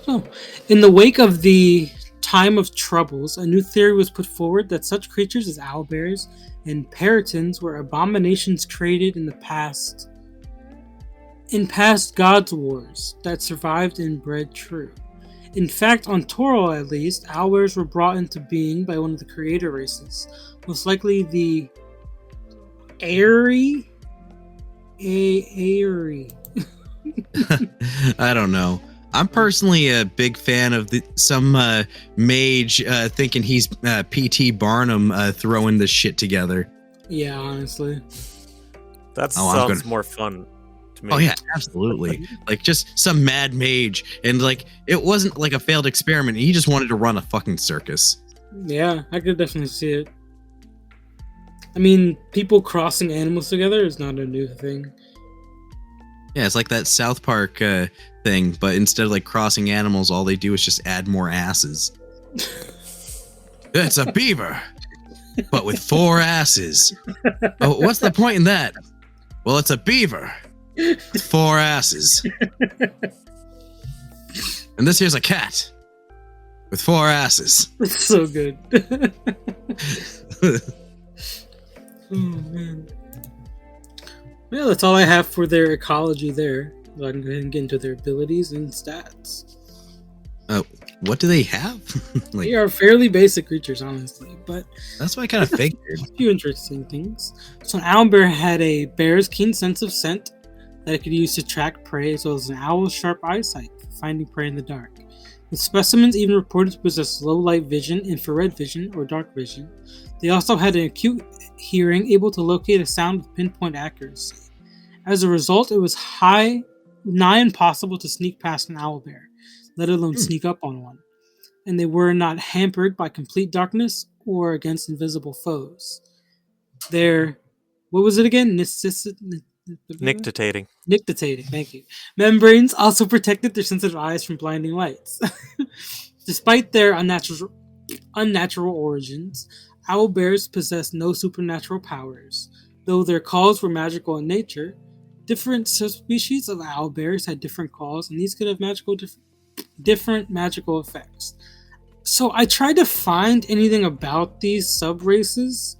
So, in the wake of the time of troubles, a new theory was put forward that such creatures as owlbears and peritons were abominations created in past gods' wars that survived and bred true. In fact, on Toril at least, owlbears were brought into being by one of the creator races, most likely the Aerie. I don't know. I'm personally a big fan of some mage thinking he's P.T. Barnum throwing this shit together. Yeah, honestly. That sounds more fun to me. Oh yeah, absolutely. Like just some mad mage, and like it wasn't like a failed experiment. He just wanted to run a fucking circus. Yeah, I could definitely see it. I mean, people crossing animals together is not a new thing. Yeah, it's like that South Park thing, but instead of like crossing animals, all they do is just add more asses. It's a beaver, but with 4 asses. Oh, what's the point in that? Well, it's a beaver with 4 asses. And this here's a cat with 4 asses. It's so good. Oh, man. Well, that's all I have for their ecology there. So I can go ahead and get into their abilities and stats. What do they have? Like, they are fairly basic creatures, honestly, but that's what I kind of figured. A few interesting things. So an owlbear had a bear's keen sense of scent that it could use to track prey, as well as an owl's sharp eyesight for finding prey in the dark. The specimens even reported to possess low light vision, infrared vision, or dark vision. They also had an acute hearing, able to locate a sound with pinpoint accuracy. As a result, it was nigh impossible to sneak past an owlbear, let alone sneak up on one. And they were not hampered by complete darkness or against invisible foes. Their, what was it again? Nictitating. Nictitating, thank you. Membranes also protected their sensitive eyes from blinding lights. Despite their unnatural origins, owlbears possess no supernatural powers. Though their calls were magical in nature, different subspecies of owlbears had different calls, and these could have different magical effects. So I tried to find anything about these sub-races,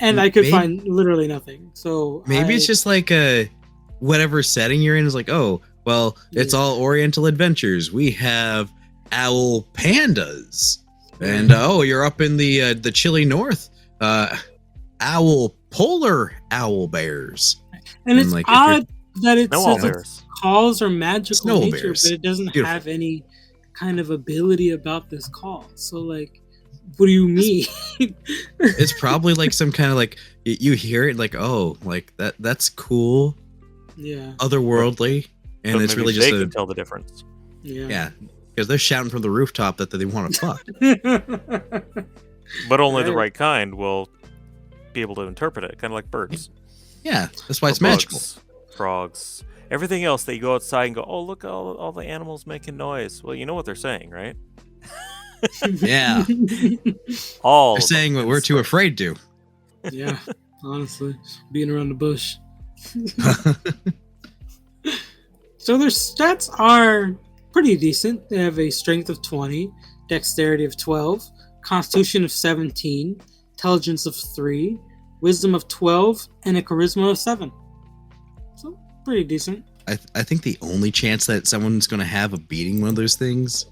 and I could find literally nothing. So maybe it's just like whatever setting you're in is like, oh, well, it's all Oriental adventures. We have owl pandas, and you're up in the chilly north. Polar owl bears. And it's like, odd that it says its calls are magical nature, bears. but it doesn't have any kind of ability about this call. So like, What do you mean? It's probably like some kind of like you hear it like, oh, like that's cool, Yeah. otherworldly, and But it's maybe really they just can tell the difference. yeah, because they're shouting from the rooftop that they want to fuck. But only the Right. right kind will be able to interpret it, kind of like birds. Yeah, that's why Or it's magical. bugs, frogs, everything else that you go outside and go, oh, look, all the animals making noise. Well, you know what they're saying, right? Yeah, All they're of them. saying what we're too afraid to. Yeah, honestly, being around the bush. So their stats are pretty decent. They have a strength of 20, dexterity of 12, constitution of 17, intelligence of 3, wisdom of 12, and a charisma of 7. So pretty decent. I think the only chance that someone's going to have of beating one of those things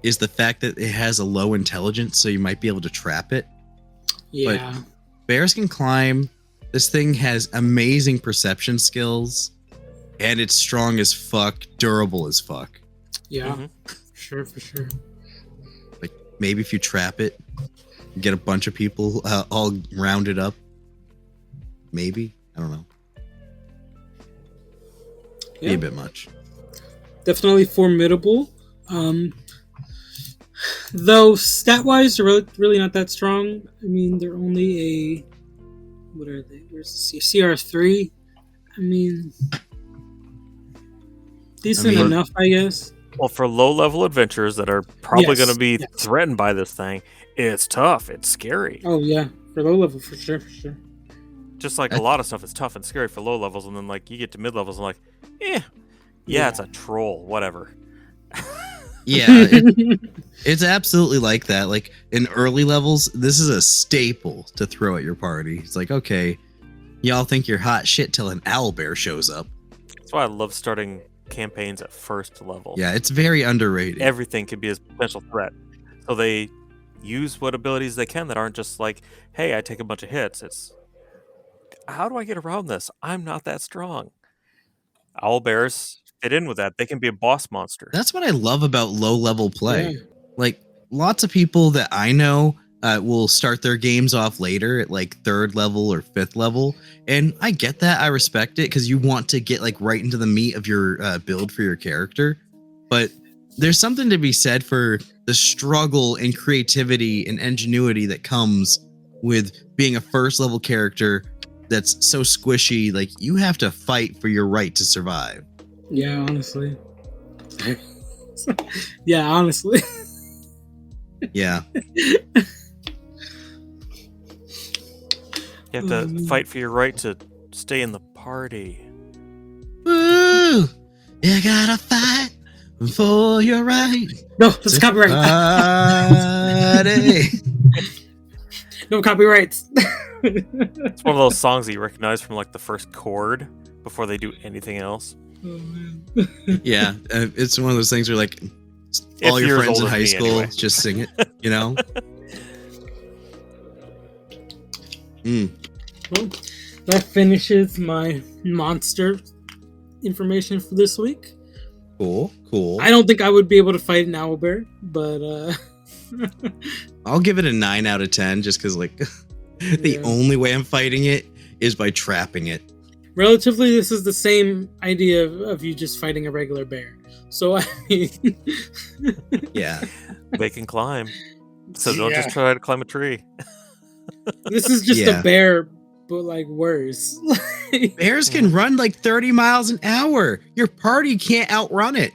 is the fact that it has a low intelligence, so you might be able to trap it. Yeah. Bears can climb. This thing has amazing perception skills, and it's strong as fuck, durable as fuck. Yeah. Mhm. For sure. Like, maybe if you trap it, get a bunch of people all rounded up. Maybe. I don't know. Be Yeah. a bit much. Definitely formidable. Though stat-wise, they're really not that strong. I mean, they're only a... What are they? Where's the CR3? I mean... Decent I mean- enough, I guess. Well, for low-level adventurers that are probably Yes, going to be yes. threatened by this thing, it's tough. It's scary. Oh, yeah. For low level, for sure. Just like a lot of stuff is tough and scary for low levels, and then like you get to mid levels and like, yeah, it's a troll, whatever. Yeah, it's absolutely like that. Like, in early levels, this is a staple to throw at your party. It's like, okay, y'all think you're hot shit till an owlbear shows up. That's why I love starting campaigns at first level. Yeah, it's very underrated. Everything could be a potential threat. So they use what abilities they can that aren't just like, hey, I take a bunch of hits. It's, how do I get around this? I'm not that strong. Owlbears fit in with that. They can be a boss monster. That's what I love about low-level play. Yeah. Like, lots of people that I know will start their games off later at like 3rd level or 5th level, and I get that. I respect it because you want to get like right into the meat of your build for your character. But there's something to be said for the struggle and creativity and ingenuity that comes with being a first-level character that's so squishy. Like, you have to fight for your right to survive. Yeah, honestly. Yeah, honestly. Yeah. You have to fight for your right to stay in the party. Woo! You gotta fight for your right. No, it's copyright. Party. No copyrights. It's one of those songs that you recognize from like the first chord before they do anything else. Oh, man. Yeah, it's one of those things where like If all your you're as friends in old as high me, school anyway. just sing it, you know? Well, that finishes my monster information for this week. Cool. I don't think I would be able to fight an owlbear, but I'll give it a 9 out of 10 just because like the Yeah. only way I'm fighting it is by trapping it. relatively, this is the same idea of you just fighting a regular bear. So I mean, Yeah. They can climb. So don't Yeah. just try to climb a tree. this is just Yeah. a bear, but like worse. Bears can run like 30 miles an hour. Your party can't outrun it.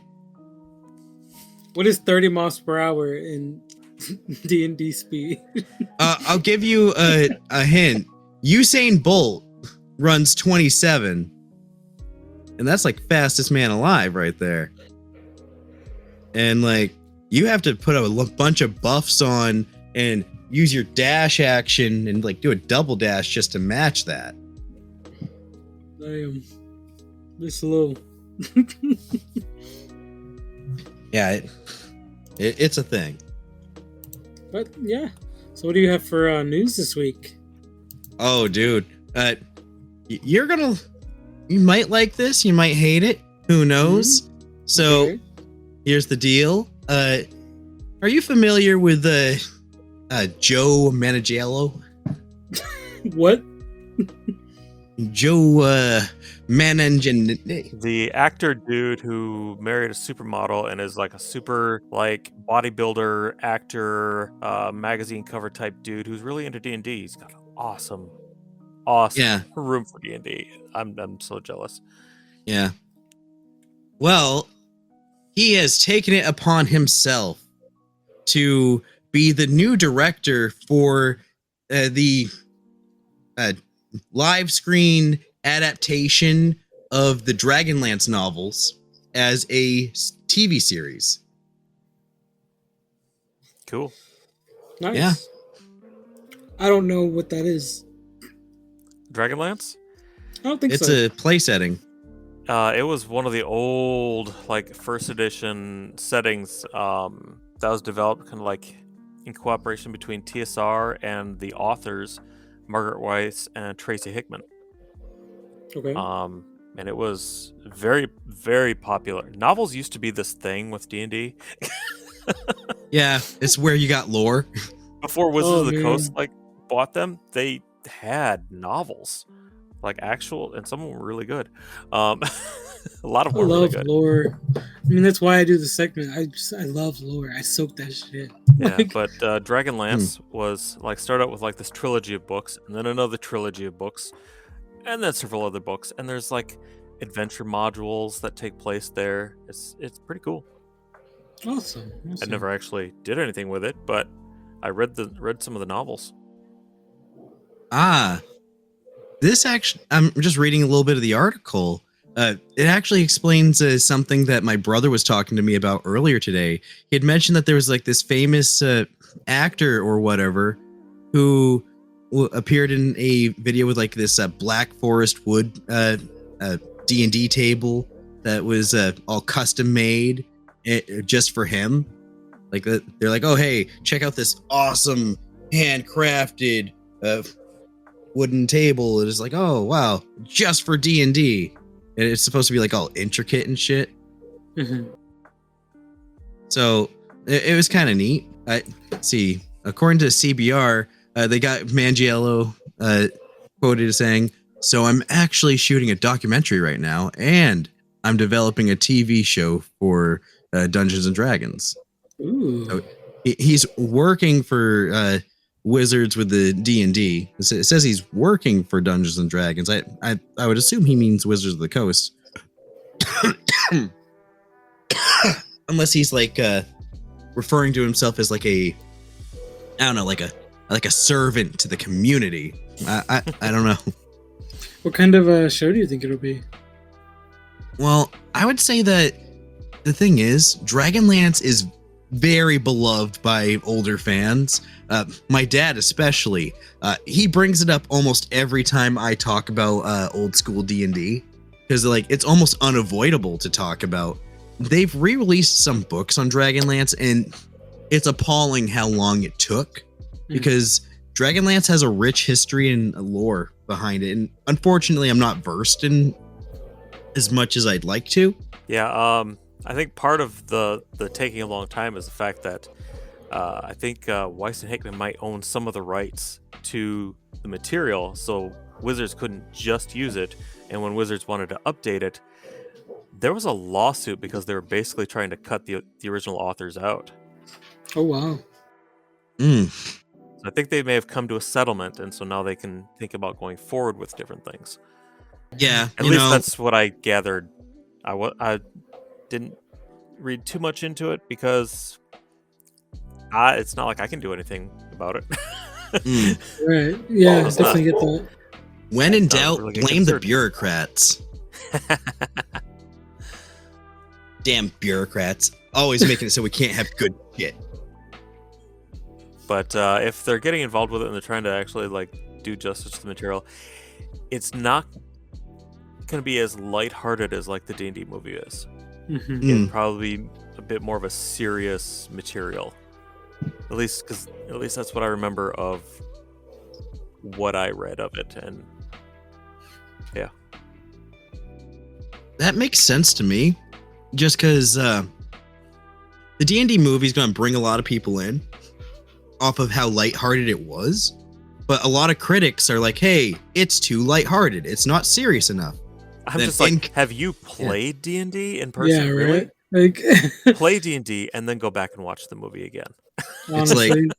What is 30 miles per hour in D&D speed? I'll give you a hint. Usain Bolt runs 27. And that's like fastest man alive right there. And like, you have to put a bunch of buffs on and use your dash action and like do a double dash just to match that. I am this slow. Yeah, it's a thing. But yeah. So what do you have for news this week? Oh, dude. You might like this, you might hate it. Who knows? So Okay. here's the deal. Are you familiar with Joe Manganiello. What? Joe Manganiello. The actor dude who married a supermodel and is like a super like bodybuilder actor, magazine cover type dude who's really into D&D. He's got an awesome room for D&D. I'm so jealous. Yeah. Well, he has taken it upon himself to be the new director for the live screen adaptation of the Dragonlance novels as a TV series. Cool. Nice. Yeah. I don't know what that is. Dragonlance? I don't think It's so. a play setting. It was one of the old, like, first edition settings that was developed kind of like in cooperation between TSR and the authors, Margaret Weiss and Tracy Hickman. Okay. And it was very, very popular. Novels used to be this thing with D&D. Yeah, it's where you got lore. Before Wizards of the man. Coast like bought them, they had novels, like actual, and some of them were really good. A lot of I them were really love good. lore. I mean, that's why I do the segment. I love lore. I soak that shit. Yeah, Like, but Dragonlance was like started out with like this trilogy of books, and then another trilogy of books, and then several other books, and there's like adventure modules that take place there. It's pretty cool. awesome. I never actually did anything with it, but I read some of the novels. This actually, I'm just reading a little bit of the article. It actually explains something that my brother was talking to me about earlier today. He had mentioned that there was like this famous actor or whatever who appeared in a video with like this Black Forest wood D&D table that was all custom made just for him. Like they're like, oh hey, check out this awesome handcrafted wooden table. It is like, oh wow, just for D&D. And it's supposed to be like all intricate and shit. Mhm. So it was kind of neat. Let's see, according to CBR, they got Manganiello quoted as saying, "So I'm actually shooting a documentary right now, and I'm developing a TV show for Dungeons and Dragons." Ooh. So he's working for Wizards with the D&D. It says he's working for Dungeons and Dragons. I would assume he means Wizards of the Coast. Unless he's like referring to himself as like a, I don't know, like a servant to the community. I don't know. What kind of show do you think it'll be? Well, I would say that the thing is, Dragonlance is very beloved by older fans. My dad especially. He brings it up almost every time I talk about old school D&D, because like it's almost unavoidable to talk about. They've re-released some books on Dragonlance, and it's appalling how long it took, because Dragonlance has a rich history and lore behind it, and unfortunately I'm not versed in as much as I'd like to. Yeah, I think part of the taking a long time is the fact that I think Weiss and Hickman might own some of the rights to the material, so Wizards couldn't just use it, and when Wizards wanted to update it, there was a lawsuit because they were basically trying to cut the original authors out. Oh wow. Mm. So I think they may have come to a settlement, and so now they can think about going forward with different things. Yeah, At least that's what I gathered. I didn't read too much into it because it's not like I can do anything about it. Right. Yeah, Well, it's definitely not. get that. When in That sounds doubt, really blame the concerning. bureaucrats. Damn bureaucrats. Always making it so we can't have good shit. But if they're getting involved with it and they're trying to actually like do justice to the material, it's not going to be as lighthearted as like the D&D movie is. Mhm. It'd probably be a bit more of a serious material. At least that's what I remember of what I read of it, and yeah. That makes sense to me. Just because the D&D movie is going to bring a lot of people in. off of how lighthearted it was. But a lot of critics are like, hey, it's too lighthearted. It's not serious enough. I'm Then just like, have you played D&D in person? Yeah, Really? right. Like, Play D&D and then go back and watch the movie again. It's like honestly,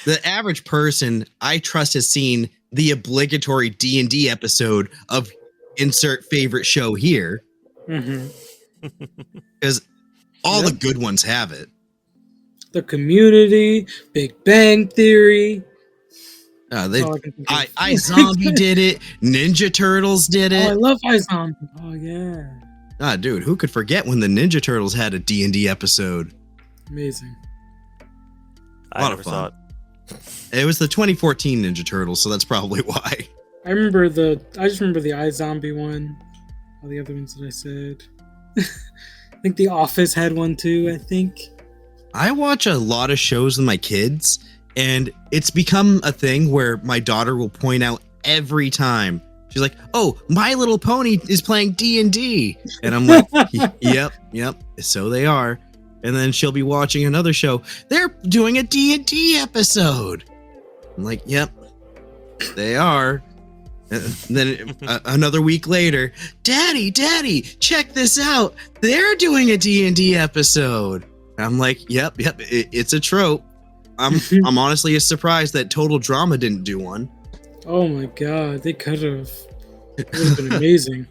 the average person I trust has seen the obligatory D&D episode of insert favorite show here, because all the good ones have it. The Community, Big Bang Theory. I Zombie did it. Ninja Turtles did Oh, I it. love iZombie. Oh yeah, Dude, who could forget when the Ninja Turtles had a D&D episode? amazing. I never saw it. It was the 2014 Ninja Turtles, so that's probably why. I just remember the iZombie one. All the other ones that I said. I think The Office had one too. I think. I watch a lot of shows with my kids, and it's become a thing where my daughter will point out every time. She's like, "Oh, My Little Pony is playing D&D," and I'm like, "Yep, so they are." And then she'll be watching another show. They're doing a D&D episode. I'm like, "Yep, they are." And then another week later, Daddy, check this out. They're doing a D&D episode. I'm like, yep, it's a trope. I'm honestly surprised that Total Drama didn't do one. Oh my god, they could have. It would have been amazing.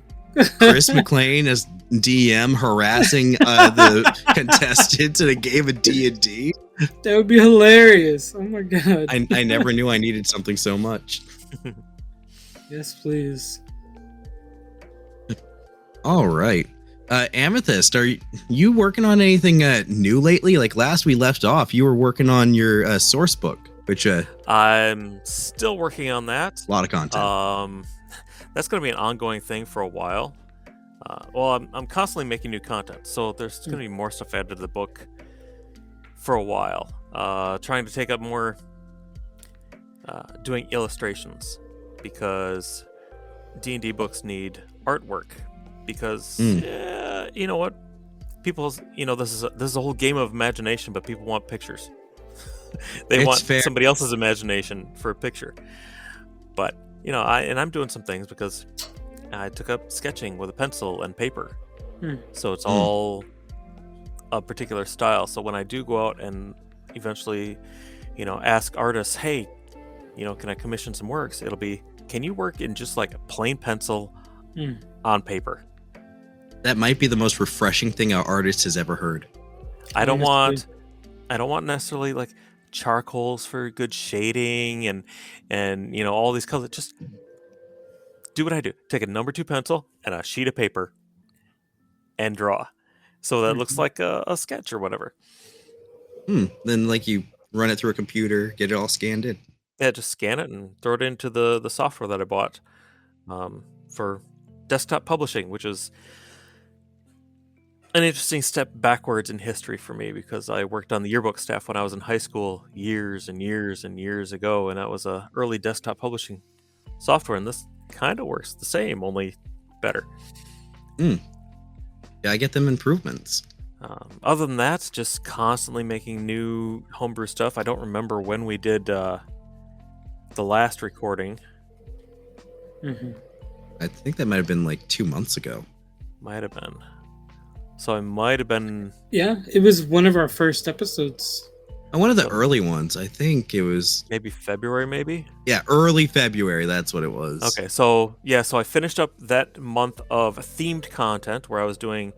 Chris McLean as DM harassing the contestants in a game of D&D. That would be hilarious. Oh my god. I never knew I needed something so much. Yes, please. All right. Amethyst, are you working on anything new lately? Like last we left off, you were working on your source book, which I'm still working on that. a lot of content. That's going to be an ongoing thing for a while. Well, I'm constantly making new content, so there's going to be more stuff added to the book for a while. Trying to take up more doing illustrations, because D&D books need artwork. Because you know what, people, this is a whole game of imagination, but people want pictures. They want somebody else's imagination for a picture. But I'm doing some things because I took up sketching with a pencil and paper, so it's all a particular style. So when I do go out and eventually, ask artists, hey, can I commission some works? It'll be, can you work in just like a plain pencil on paper? That might be the most refreshing thing our artist has ever heard. I don't want necessarily like charcoals for good shading and all these colors. Just do what I do. Take a number 2 pencil and a sheet of paper and draw. So that looks like a sketch or whatever. Then like you run it through a computer, get it all scanned in. Yeah, just scan it and throw it into the software that I bought for desktop publishing, which is an interesting step backwards in history for me, because I worked on the yearbook staff when I was in high school years and years and years ago, and that was a early desktop publishing software, and this kind of works the same, only better. Yeah, I get them improvements. Other than that, just constantly making new homebrew stuff. I don't remember when we did the last recording. I think that might have been like 2 months ago. Might have been. So I might have been... Yeah, it was one of our first episodes. One of the early ones. I think it was... Maybe February, maybe? Yeah, early February. That's what it was. Okay, so I finished up that month of themed content where I was doing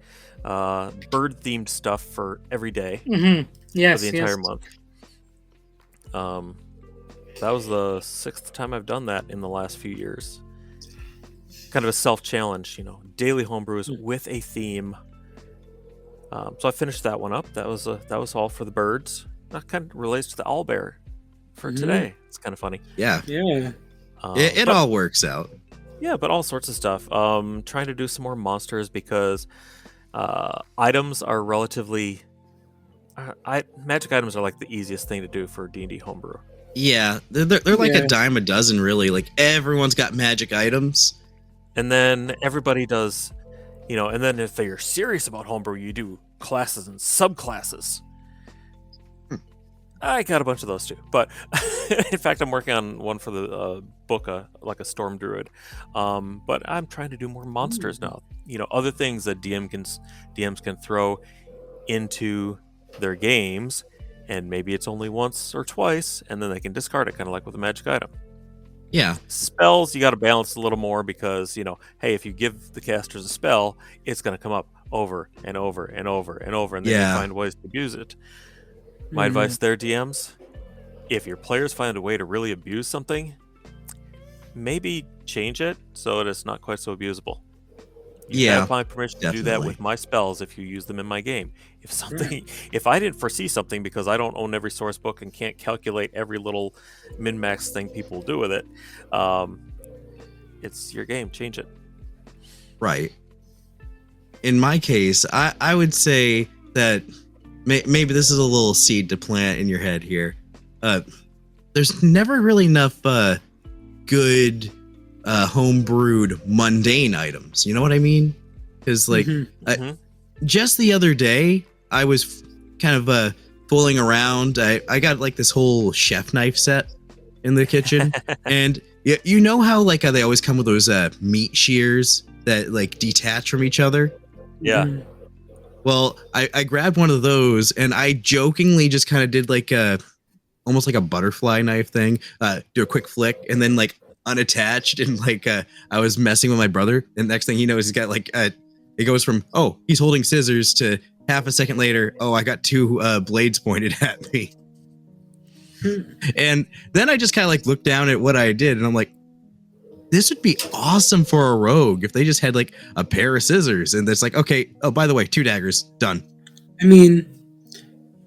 bird-themed stuff for every day. Yes, for the entire month. That was the 6th time I've done that in the last few years. Kind of a self-challenge, daily homebrews with a theme. So I finished that one up. That was all for the birds. That kind of relates to the owlbear for today. It's kind of funny. Yeah. It But all works out. Yeah, but all sorts of stuff. Trying to do some more monsters because items are relatively... magic items are like the easiest thing to do for D&D homebrew. Yeah, they're like a dime a dozen, really. Like everyone's got magic items. And then everybody does... and then if you're serious about homebrew, you do classes and subclasses. I got a bunch of those too, but in fact, I'm working on one for the book, like a storm druid. But I'm trying to do more monsters now. Other things that DMs can throw into their games, and maybe it's only once or twice, and then they can discard it, kind of like with a magic item. Yeah. Spells, you got to balance a little more because, hey, if you give the casters a spell, it's going to come up over and over and over and over, and then you find ways to abuse it. My advice there, DMs, if your players find a way to really abuse something, maybe change it so that it's not quite so abusable. You have my permission to do that with my spells if you use them in my game. If I didn't foresee something because I don't own every source book and can't calculate every little min-max thing people do with it, it's your game. Change it. Right. In my case, I would say that maybe this is a little seed to plant in your head here. There's never really enough good homebrewed mundane items. You know what I mean? Because just the other day, I was kind of fooling around. I got like this whole chef knife set in the kitchen, and you know how like they always come with those meat shears that like detach from each other. Yeah. Well, I grabbed one of those and I jokingly just kind of did like almost like a butterfly knife thing, do a quick flick and then like unattached, and like I was messing with my brother, and next thing he knows he's got like it goes from, oh, he's holding scissors, to half a second later, oh, I got two blades pointed at me. And then I just kind of like looked down at what I did and I'm like, this would be awesome for a rogue if they just had like a pair of scissors and it's like, okay, oh, by the way, 2 daggers, done. I mean,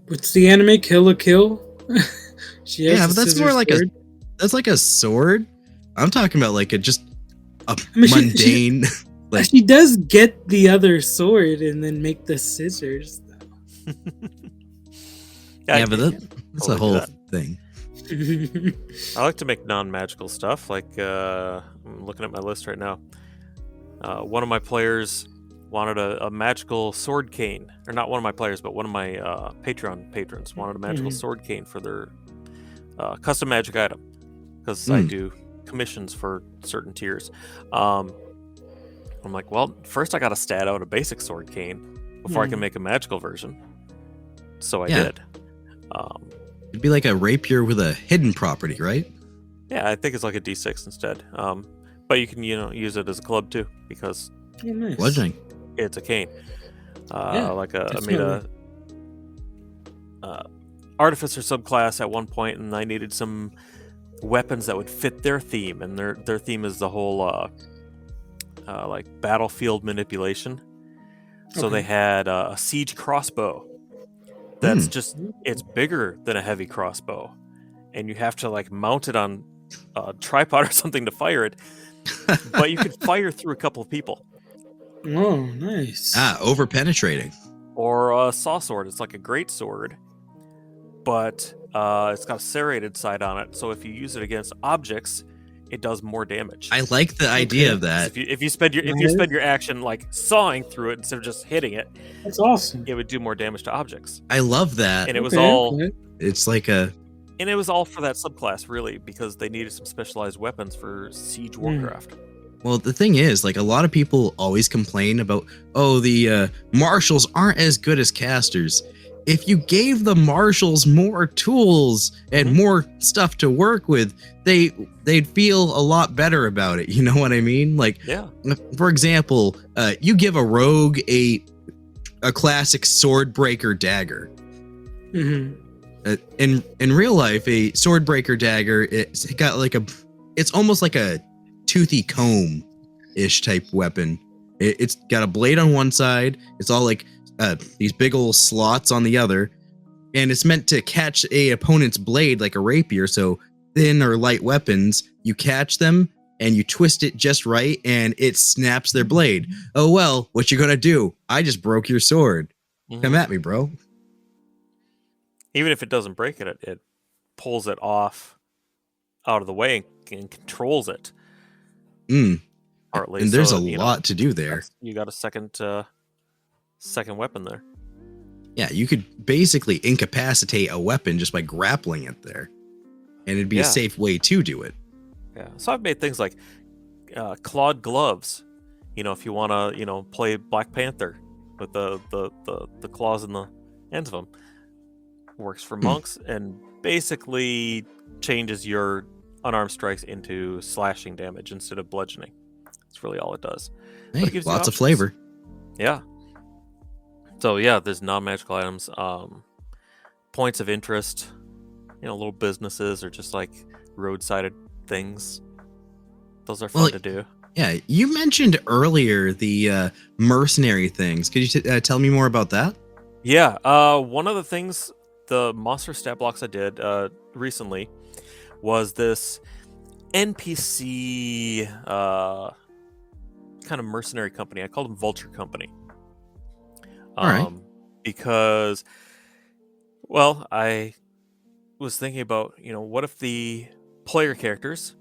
what's the anime Kill la Kill? She has but that's more like sword. that's like a sword. I'm talking about like mundane. She does get the other sword and then make the scissors. Yeah, but that's a whole thing. I like to make non-magical stuff. Like I'm looking at my list right now. One of my players wanted a magical sword cane, or not one of my players, but one of my Patreon patrons wanted a magical sword cane for their custom magic item, because I do commissions for certain tiers. I'm like, well, first I got to stat out a basic sword cane before I can make a magical version. So I did. It'd be like a rapier with a hidden property, right? Yeah, I think it's like a D6 instead. But you can, use it as a club too, because bludgeoning. It's a cane. I made a artificer subclass at one point, and I needed some weapons that would fit their theme, and their theme is the whole like battlefield manipulation. So they had a siege crossbow. That's just, it's bigger than a heavy crossbow, and you have to like mount it on a tripod or something to fire it. But you can fire through a couple of people. Oh, nice. Over penetrating. Or a saw sword. It's like a great sword, but it's got a serrated side on it. So if you use it against objects, it does more damage. I like the idea of that. So if you spend your action like sawing through it instead of just hitting it, that's awesome. It would do more damage to objects. I love that. And it was all. It's like a. And it was all for that subclass, really, because they needed some specialized weapons for Siege Warcraft. Well, the thing is, like, a lot of people always complain about, oh, the marshals aren't as good as casters. If you gave the marshals more tools and more stuff to work with, they'd feel a lot better about it. You know what I mean? Like, for example, you give a rogue a classic sword breaker dagger. In real life, a sword breaker dagger, it's got like it's almost like a toothy comb ish type weapon. It's got a blade on one side. It's all like these big old slots on the other, and it's meant to catch a opponent's blade like a rapier. So thin or light weapons, you catch them and you twist it just right, and it snaps their blade. Oh well, what you gonna do? I just broke your sword. Come at me, bro. Even if it doesn't break it, it pulls it off out of the way and controls it. Partly. And there's a lot to do there. You got a second weapon there. Yeah, you could basically incapacitate a weapon just by grappling it there, and it'd be a safe way to do it. Yeah. So I've made things like clawed gloves. If you want to, play Black Panther with the claws and the ends of them, works for monks and basically changes your unarmed strikes into slashing damage instead of bludgeoning. That's really all it does. Hey, but it gives lots of flavor. Yeah. So yeah, there's non-magical items, points of interest, little businesses or just like roadside things. Those are fun to do. Yeah, you mentioned earlier the mercenary things. Could you tell me more about that? Yeah, one of the things, the monster stat blocks I did recently was this NPC kind of mercenary company. I called them Vulture Company. All right. Because, well, I was thinking about, what if the player characters,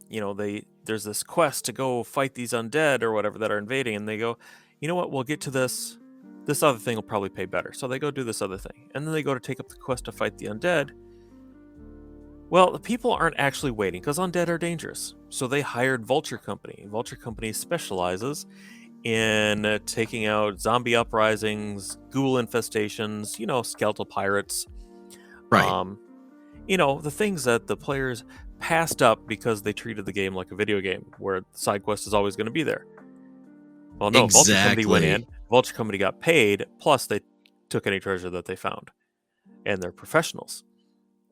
there's this quest to go fight these undead or whatever that are invading, and they go, you know what, we'll get to this. This other thing will probably pay better. So they go do this other thing. And then they go to take up the quest to fight the undead. Well, the people aren't actually waiting because undead are dangerous. So they hired Vulture Company. Vulture Company specializes in taking out zombie uprisings, ghoul infestations, skeletal pirates. Right. The things that the players passed up because they treated the game like a video game where the side quest is always going to be there. Well, no, Exactly. Vulture Company went in, Vulture Company got paid, plus they took any treasure that they found. And they're professionals.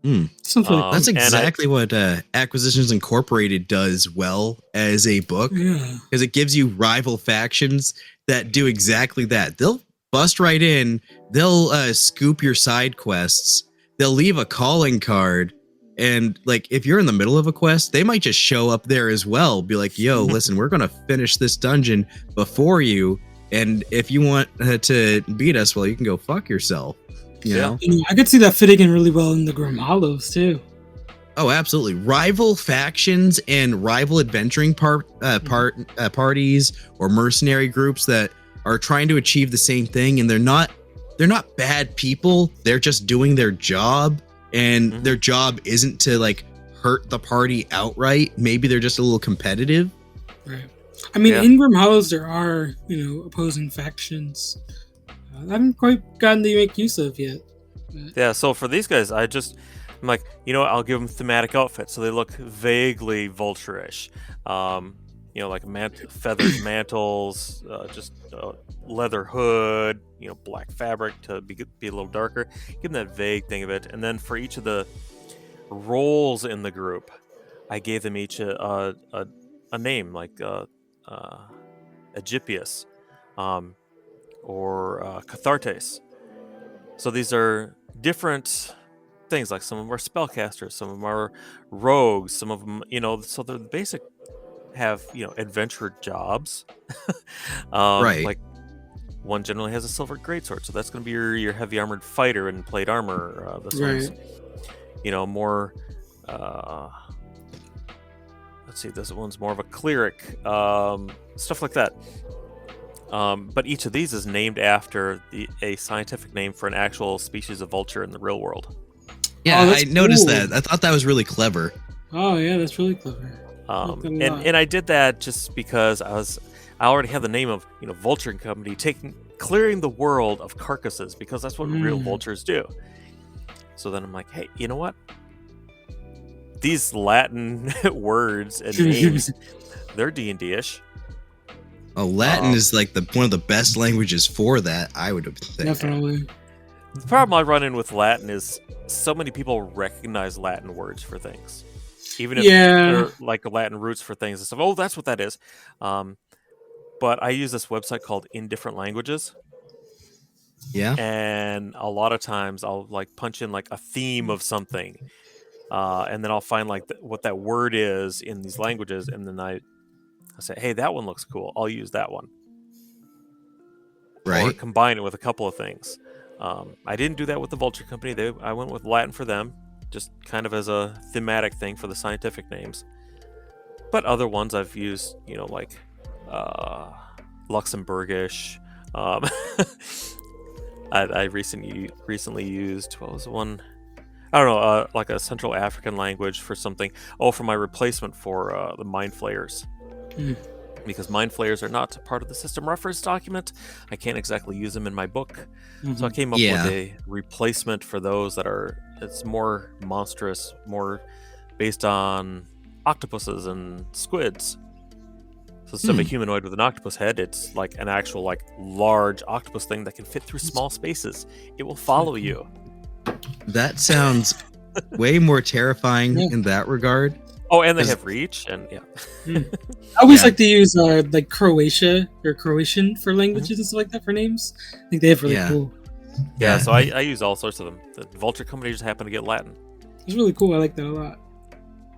That's exactly what Acquisitions Incorporated does well as a book, because it gives you rival factions that do exactly that. They'll bust right in, they'll scoop your side quests, they'll leave a calling card, and like if you're in the middle of a quest, they might just show up there as well, be like, yo, listen, we're gonna finish this dungeon before you, and if you want to beat us, well, you can go fuck yourself. You know? I could see that fitting in really well in the Grim Hollows too. Oh, absolutely. Rival factions and rival adventuring parties or mercenary groups that are trying to achieve the same thing, and they're not bad people. They're just doing their job, and their job isn't to like hurt the party outright. Maybe they're just a little competitive. Right. I mean, in Grim Hollows there are, opposing factions. I haven't quite gotten to make use of yet. Yeah, so for these guys, I'm like, I'll give them thematic outfits so they look vaguely vulture-ish. Like feathered mantles, just leather hood, black fabric to be a little darker. Give them that vague thing of it. And then for each of the roles in the group, I gave them each a name, like Aegypius. Or Cathartes. So these are different things, like some of them are spellcasters, some of them are rogues, some of them, so the basic have, adventure jobs. Right. Like one generally has a silver greatsword, so that's going to be your heavy armored fighter in plate armor. This one's, more, let's see, this one's more of a cleric, stuff like that. But each of these is named after a scientific name for an actual species of vulture in the real world. Yeah, I noticed that. I thought that was really clever. Oh yeah, that's really clever. And I did that just because I already had the name of Vulture Company clearing the world of carcasses, because that's what real vultures do. So then I'm like, hey, you know what? These Latin words and names, they're D&D-ish. Oh, Latin is like one of the best languages for that, I would think. Definitely. The problem I run in with Latin is so many people recognize Latin words for things. Even if they're like Latin roots for things and stuff. Oh, that's what that is. But I use this website called Indifferent Languages. Yeah. And a lot of times I'll like punch in like a theme of something. And then I'll find like what that word is in these languages. And then I say, hey, that one looks cool. I'll use that one. Right. Or combine it with a couple of things. I didn't do that with the Vulture Company. I went with Latin for them, just kind of as a thematic thing for the scientific names. But other ones I've used, like Luxembourgish. I recently used, what was the one? I don't know, like a Central African language for something. Oh, for my replacement for the Mind Flayers. Mm. Because Mind Flayers are not part of the system reference document. I can't exactly use them in my book. So I came up with a replacement for those it's more monstrous, more based on octopuses and squids. So instead of a humanoid with an octopus head, it's like an actual like large octopus thing that can fit through small spaces. It will follow you. That sounds way more terrifying in that regard. Oh, and they have reach, and I always like to use like Croatia or Croatian for languages and stuff like that for names. I think they have really cool. Yeah, so I use all sorts of them. The Vulture Company just happened to get Latin. It's really cool. I like that a lot.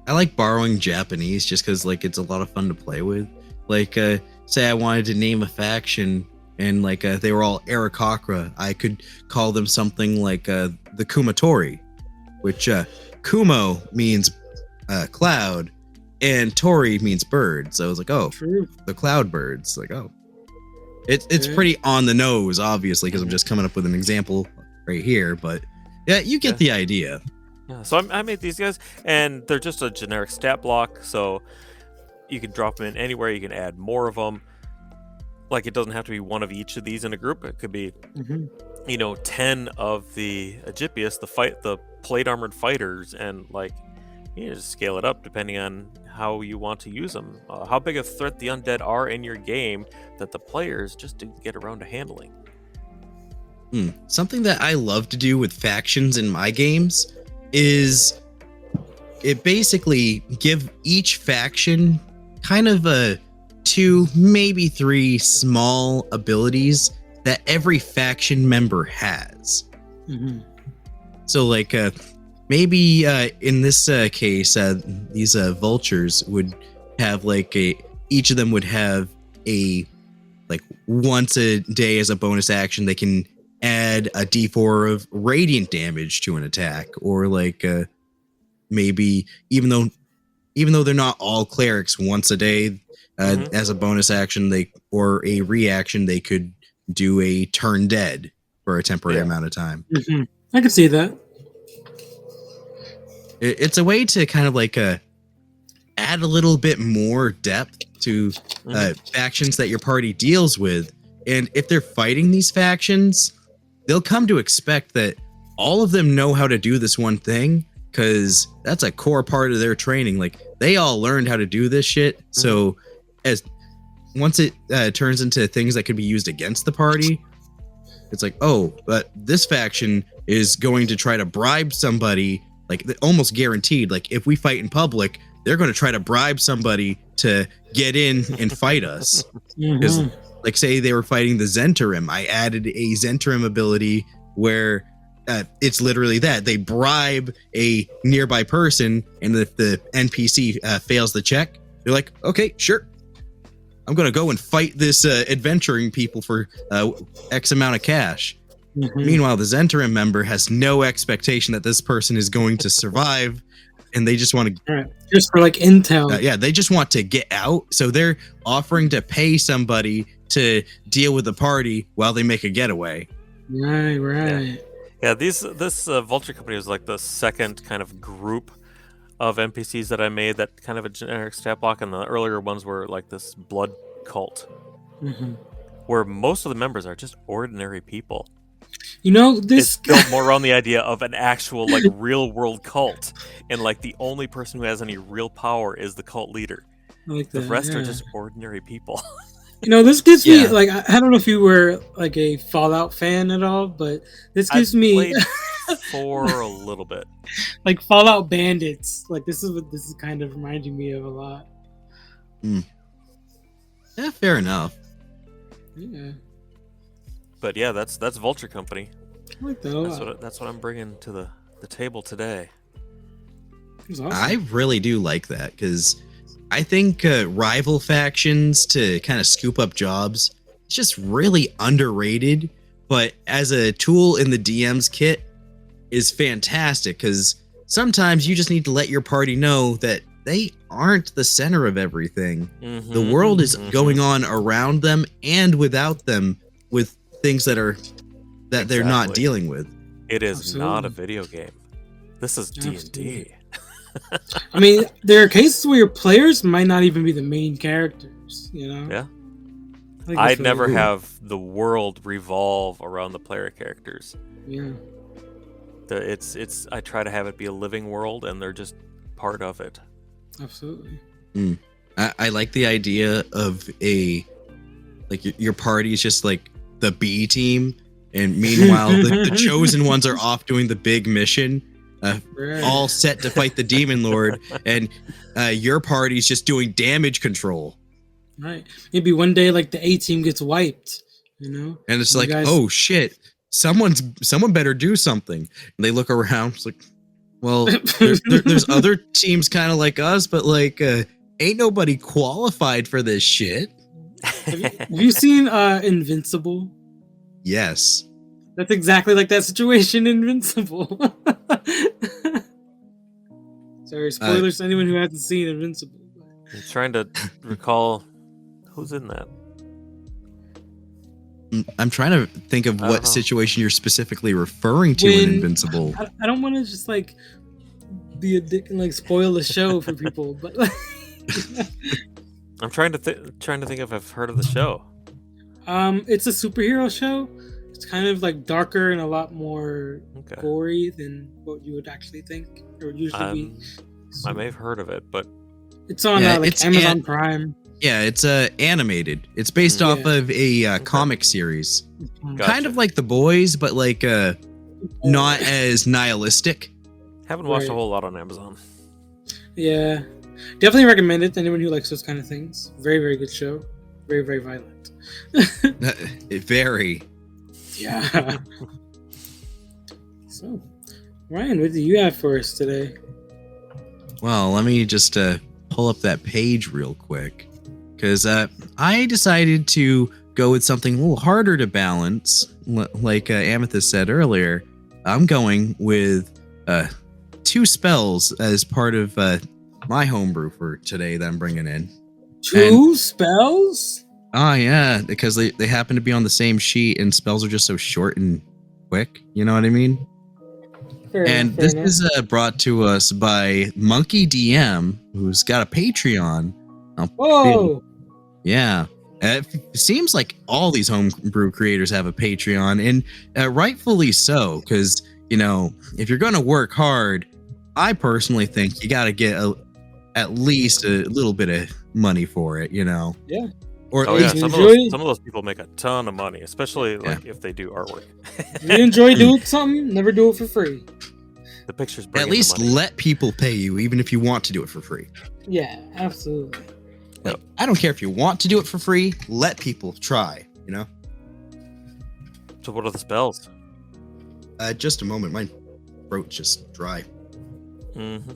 I like borrowing Japanese just because like it's a lot of fun to play with. Like, say I wanted to name a faction and like they were all Aarakocra, I could call them something like the Kumatori, which Kumo means cloud and Tori means bird. So I was like, oh, the cloud birds. Like, oh, it's pretty on the nose, obviously, because I'm just coming up with an example right here. But yeah, you get the idea. Yeah, so I made these guys, and they're just a generic stat block. So you can drop them in anywhere. You can add more of them. Like, it doesn't have to be one of each of these in a group. It could be, 10 of the Egypius, the plate armored fighters, and like, you just scale it up depending on how you want to use them. How big a threat the undead are in your game that the players just didn't get around to handling. Something that I love to do with factions in my games is it basically give each faction kind of a 2, maybe 3 small abilities that every faction member has. So like maybe in this case these vultures would have like each of them would have a like once a day as a bonus action they can add a d4 of radiant damage to an attack, or like maybe even though they're not all clerics, once a day as a bonus action or a reaction they could do a turn dead for a temporary amount of time. I can see that. It's a way to kind of like add a little bit more depth to factions that your party deals with. And if they're fighting these factions, they'll come to expect that all of them know how to do this one thing, because that's a core part of their training. Like, they all learned how to do this shit. So once it turns into things that could be used against the party, it's like, oh, but this faction is going to try to bribe somebody, like almost guaranteed. Like, if we fight in public, they're going to try to bribe somebody to get in and fight us. Because, like, say they were fighting the Zentarim, I added a Zentarim ability where it's literally that. They bribe a nearby person, and if the NPC fails the check, they're like, okay, sure. I'm going to go and fight this adventuring people for X amount of cash. Meanwhile, the Zentarim member has no expectation that this person is going to survive, and they just want to... Just for, like, intel. They just want to get out, so they're offering to pay somebody to deal with the party while they make a getaway. Right. Yeah, this Vulture Company was like the second kind of group of NPCs that I made that kind of a generic stat block, and the earlier ones were like this blood cult, where most of the members are just ordinary people. This it's built more around the idea of an actual like real world cult, and like the only person who has any real power is the cult leader. The rest are just ordinary people. This gives me like, I don't know if you were like a Fallout fan at all, but this gives me for a little bit like Fallout Bandits. Like, this is what this is kind of reminding me of a lot. Yeah, fair enough. Yeah. But yeah, that's Vulture Company. I like that a lot. That's what I'm bringing to the table today. Awesome. I really do like that, because I think rival factions to kind of scoop up jobs, it's just really underrated. But as a tool in the DM's kit is fantastic, because sometimes you just need to let your party know that they aren't the center of everything. The world is going on around them and without them, with things that are that they're not Exactly. dealing with. It is not a Absolutely. video game. This is D&D. Absolutely. I mean, there are cases where your players might not even be the main characters. You know. Yeah. I think that's I'd really never cool. have the world revolve around the player characters. Yeah. It's I try to have it be a living world, and they're just part of it. Absolutely. I like the idea of your party is just like the B team, and meanwhile the chosen ones are off doing the big mission, Right. all set to fight the demon lord, and your party's just doing damage control. Right. Maybe one day, like the A team gets wiped. You know. And it's You like, guys- oh shit, someone better do something. And they look around, it's like, well, there's other teams kind of like us, but like, ain't nobody qualified for this shit. Have you seen Invincible? Yes. That's exactly like that situation in Invincible. Sorry, spoilers to anyone who hasn't seen Invincible. I'm trying to recall who's in that. I'm trying to think of I don't what know. situation you're specifically referring to in When- Invincible. I don't want to just like be a dick and like spoil the show for people, but like, I'm trying to think if I've heard of the show. it's a superhero show. It's kind of like darker and a lot more Okay. gory than what you would actually think or usually be. I may have heard of it, but It's on Yeah, like it's Amazon Prime. Yeah, it's animated. It's based Yeah. off of a comic series. Gotcha. Kind of like The Boys, but like not as nihilistic. haven't watched a Right. whole lot on Amazon. Yeah, definitely recommend it to anyone who likes those kind of things. Very, very good show. Very, very violent. Very. Yeah. So, Ryan, what do you have for us today? Well, let me just pull up that page real quick, because I decided to go with something a little harder to balance. Like Amethyst said earlier, I'm going with 2 spells as part of my homebrew for today that I'm bringing in. 2 spells? Oh yeah, because they happen to be on the same sheet, and spells are just so short and quick. You know what I mean? Fair And enough, this fair is brought to us by Monkey DM, who's got a Patreon. enough. Whoa! Yeah. It seems like all these homebrew creators have a Patreon, and rightfully so, because, you know, if you're going to work hard, I personally think you got to get at least a little bit of money for it, you know? Yeah. Or at Oh yeah, least, you some enjoy- of those people make a ton of money, especially like if they do artwork. If you enjoy doing something, never do it for free. The pictures bring at in the least money. let people pay you, even if you want to do it for free. Yeah, absolutely. Like, I don't care if you want to do it for free, let people try, you know? So what are the spells? Just a moment, my throat's just dry. Mm-hmm.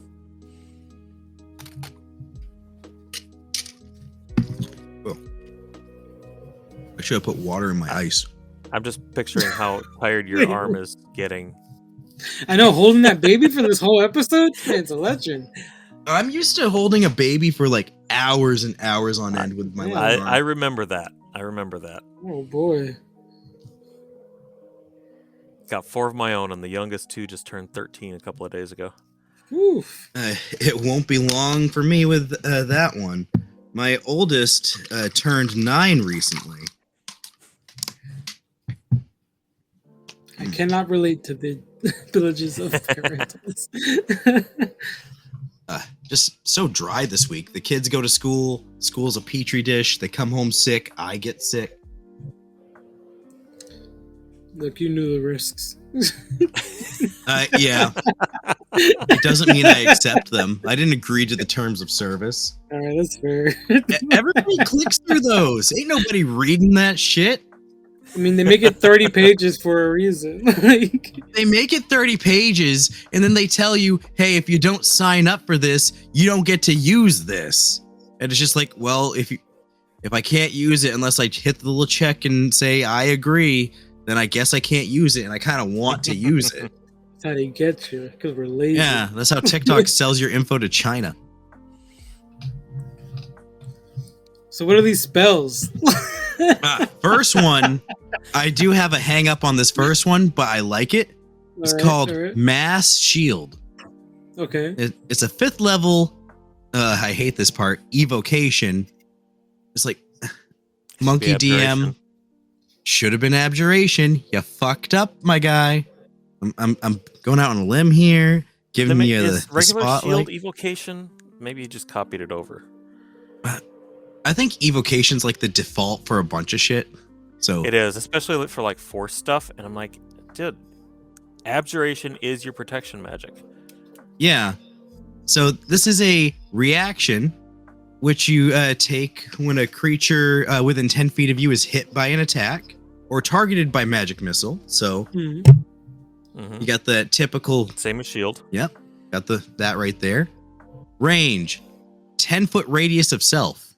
I should have put water in my ice. I'm just picturing how tired your arm is getting. I know, holding that baby for this whole episode, man, it's a legend. I'm used to holding a baby for like hours and hours on end with my Yeah. left I arm. remember that. Oh boy. Got 4 of my own, and the youngest 2 just turned 13 a couple of days ago. Oof. It won't be long for me with that one. My oldest turned 9 recently. I cannot relate to the villages of parentals. Just so dry this week. The kids go to school. School's a petri dish. They come home sick. I get sick. Look, you knew the risks. Yeah. It doesn't mean I accept them. I didn't agree to the terms of service. All right, that's fair. Everybody clicks through those. Ain't nobody reading that shit. I mean, they make it 30 pages for a reason. Like, They make it 30 pages, and then they tell you, hey, if you don't sign up for this, you don't get to use this. And it's just like, well, if I can't use it unless I hit the little check and say I agree, then I guess I can't use it, and I kind of want to use it. that's how they get you, because we're lazy. Yeah, that's how TikTok sells your info to China. So what are these spells? First one I do have a hang up on this first one, but I like it. It's called Mass Sheild. Okay. It's a 5th level. I hate this part. Evocation. It's like Monkey DM should have been Abjuration. You fucked up, my guy. I'm going out on a limb here, giving you the regular spotlight. Shield evocation. Maybe you just copied it over. I think evocation's like the default for a bunch of shit. So it is, especially for like force stuff. And I'm like, dude, Abjuration is your protection magic. Yeah. So this is a reaction which you take when a creature within 10 feet of you is hit by an attack or targeted by magic missile. So you got the typical... Same as Shield. Yep. Got that right there. Range, 10-foot radius of self.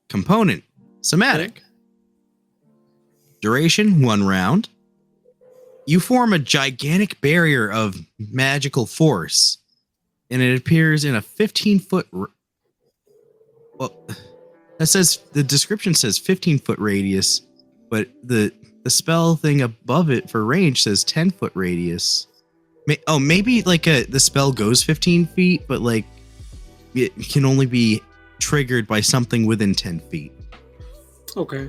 Component, somatic. Duration, 1 round. You form a gigantic barrier of magical force, and it appears in a 15-foot... Well, that says the description says 15-foot radius, but the spell thing above it for range says 10-foot radius. Maybe like the spell goes 15 feet, but like it can only be triggered by something within 10 feet. Okay.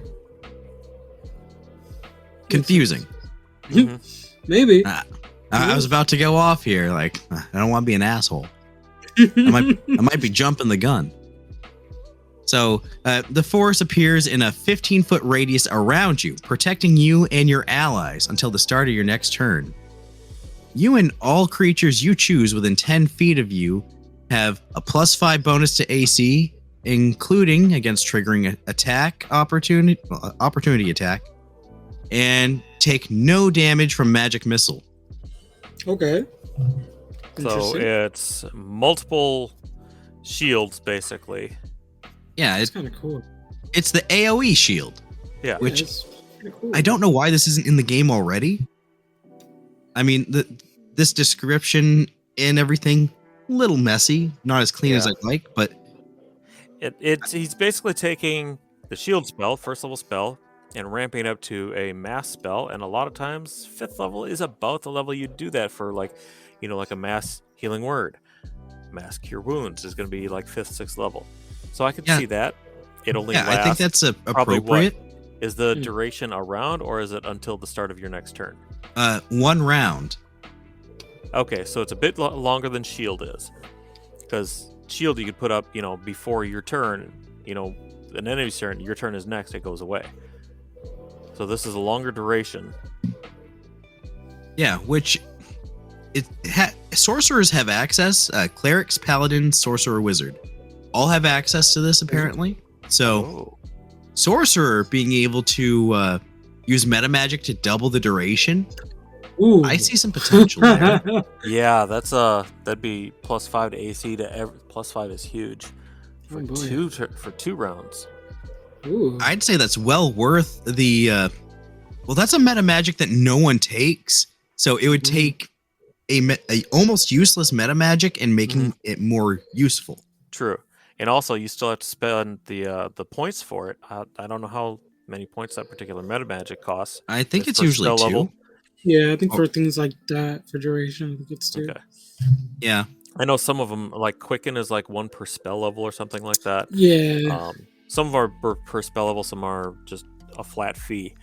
Confusing. Maybe. I was about to go off here. Like, I don't want to be an asshole. I might be jumping the gun. So the force appears in a 15-foot radius around you, protecting you and your allies until the start of your next turn. You and all creatures you choose within 10 feet of you have a +5 bonus to AC, including against triggering attack opportunity attack, and take no damage from magic missile. Okay. So it's multiple shields, basically. Yeah, it's kind of cool. It's the AoE shield. Yeah, which cool. I don't know why this isn't in the game already. I mean, this description and everything, a little messy, not as clean as I'd like, but he's basically taking the shield spell, 1st level spell, and ramping up to a mass spell, and a lot of times 5th level is about the level you do that for, like, you know, like a mass healing word. Mass cure wounds is going to be like 5th, 6th level. So I could see that. It only lasts. I think that's appropriate. Is the duration a round, or is it until the start of your next turn? 1 round. Okay, so it's a bit longer than Shield is. Because Shield you could put up, you know, before your turn, you know, an enemy's turn, your turn is next, it goes away. So this is a longer duration. Yeah, which sorcerers have access. Clerics, paladins, sorcerer, wizard all have access to this apparently. So sorcerer being able to use meta magic to double the duration. Ooh. I see some potential there. Yeah, that'd be +5 to AC to +5 is huge for for 2 rounds. Ooh. I'd say that's well worth the. Well, that's a meta magic that no one takes, so it would take a almost useless meta magic and making it more useful. True, and also you still have to spend the points for it. I don't know how many points that particular meta magic costs. I think it's usually 2. Level. Yeah, I think for things like that, for duration, I think it's 2. Okay. Yeah. I know some of them, like Quicken is like 1 per spell level or something like that. Yeah. Some are per spell level, some are just a flat fee.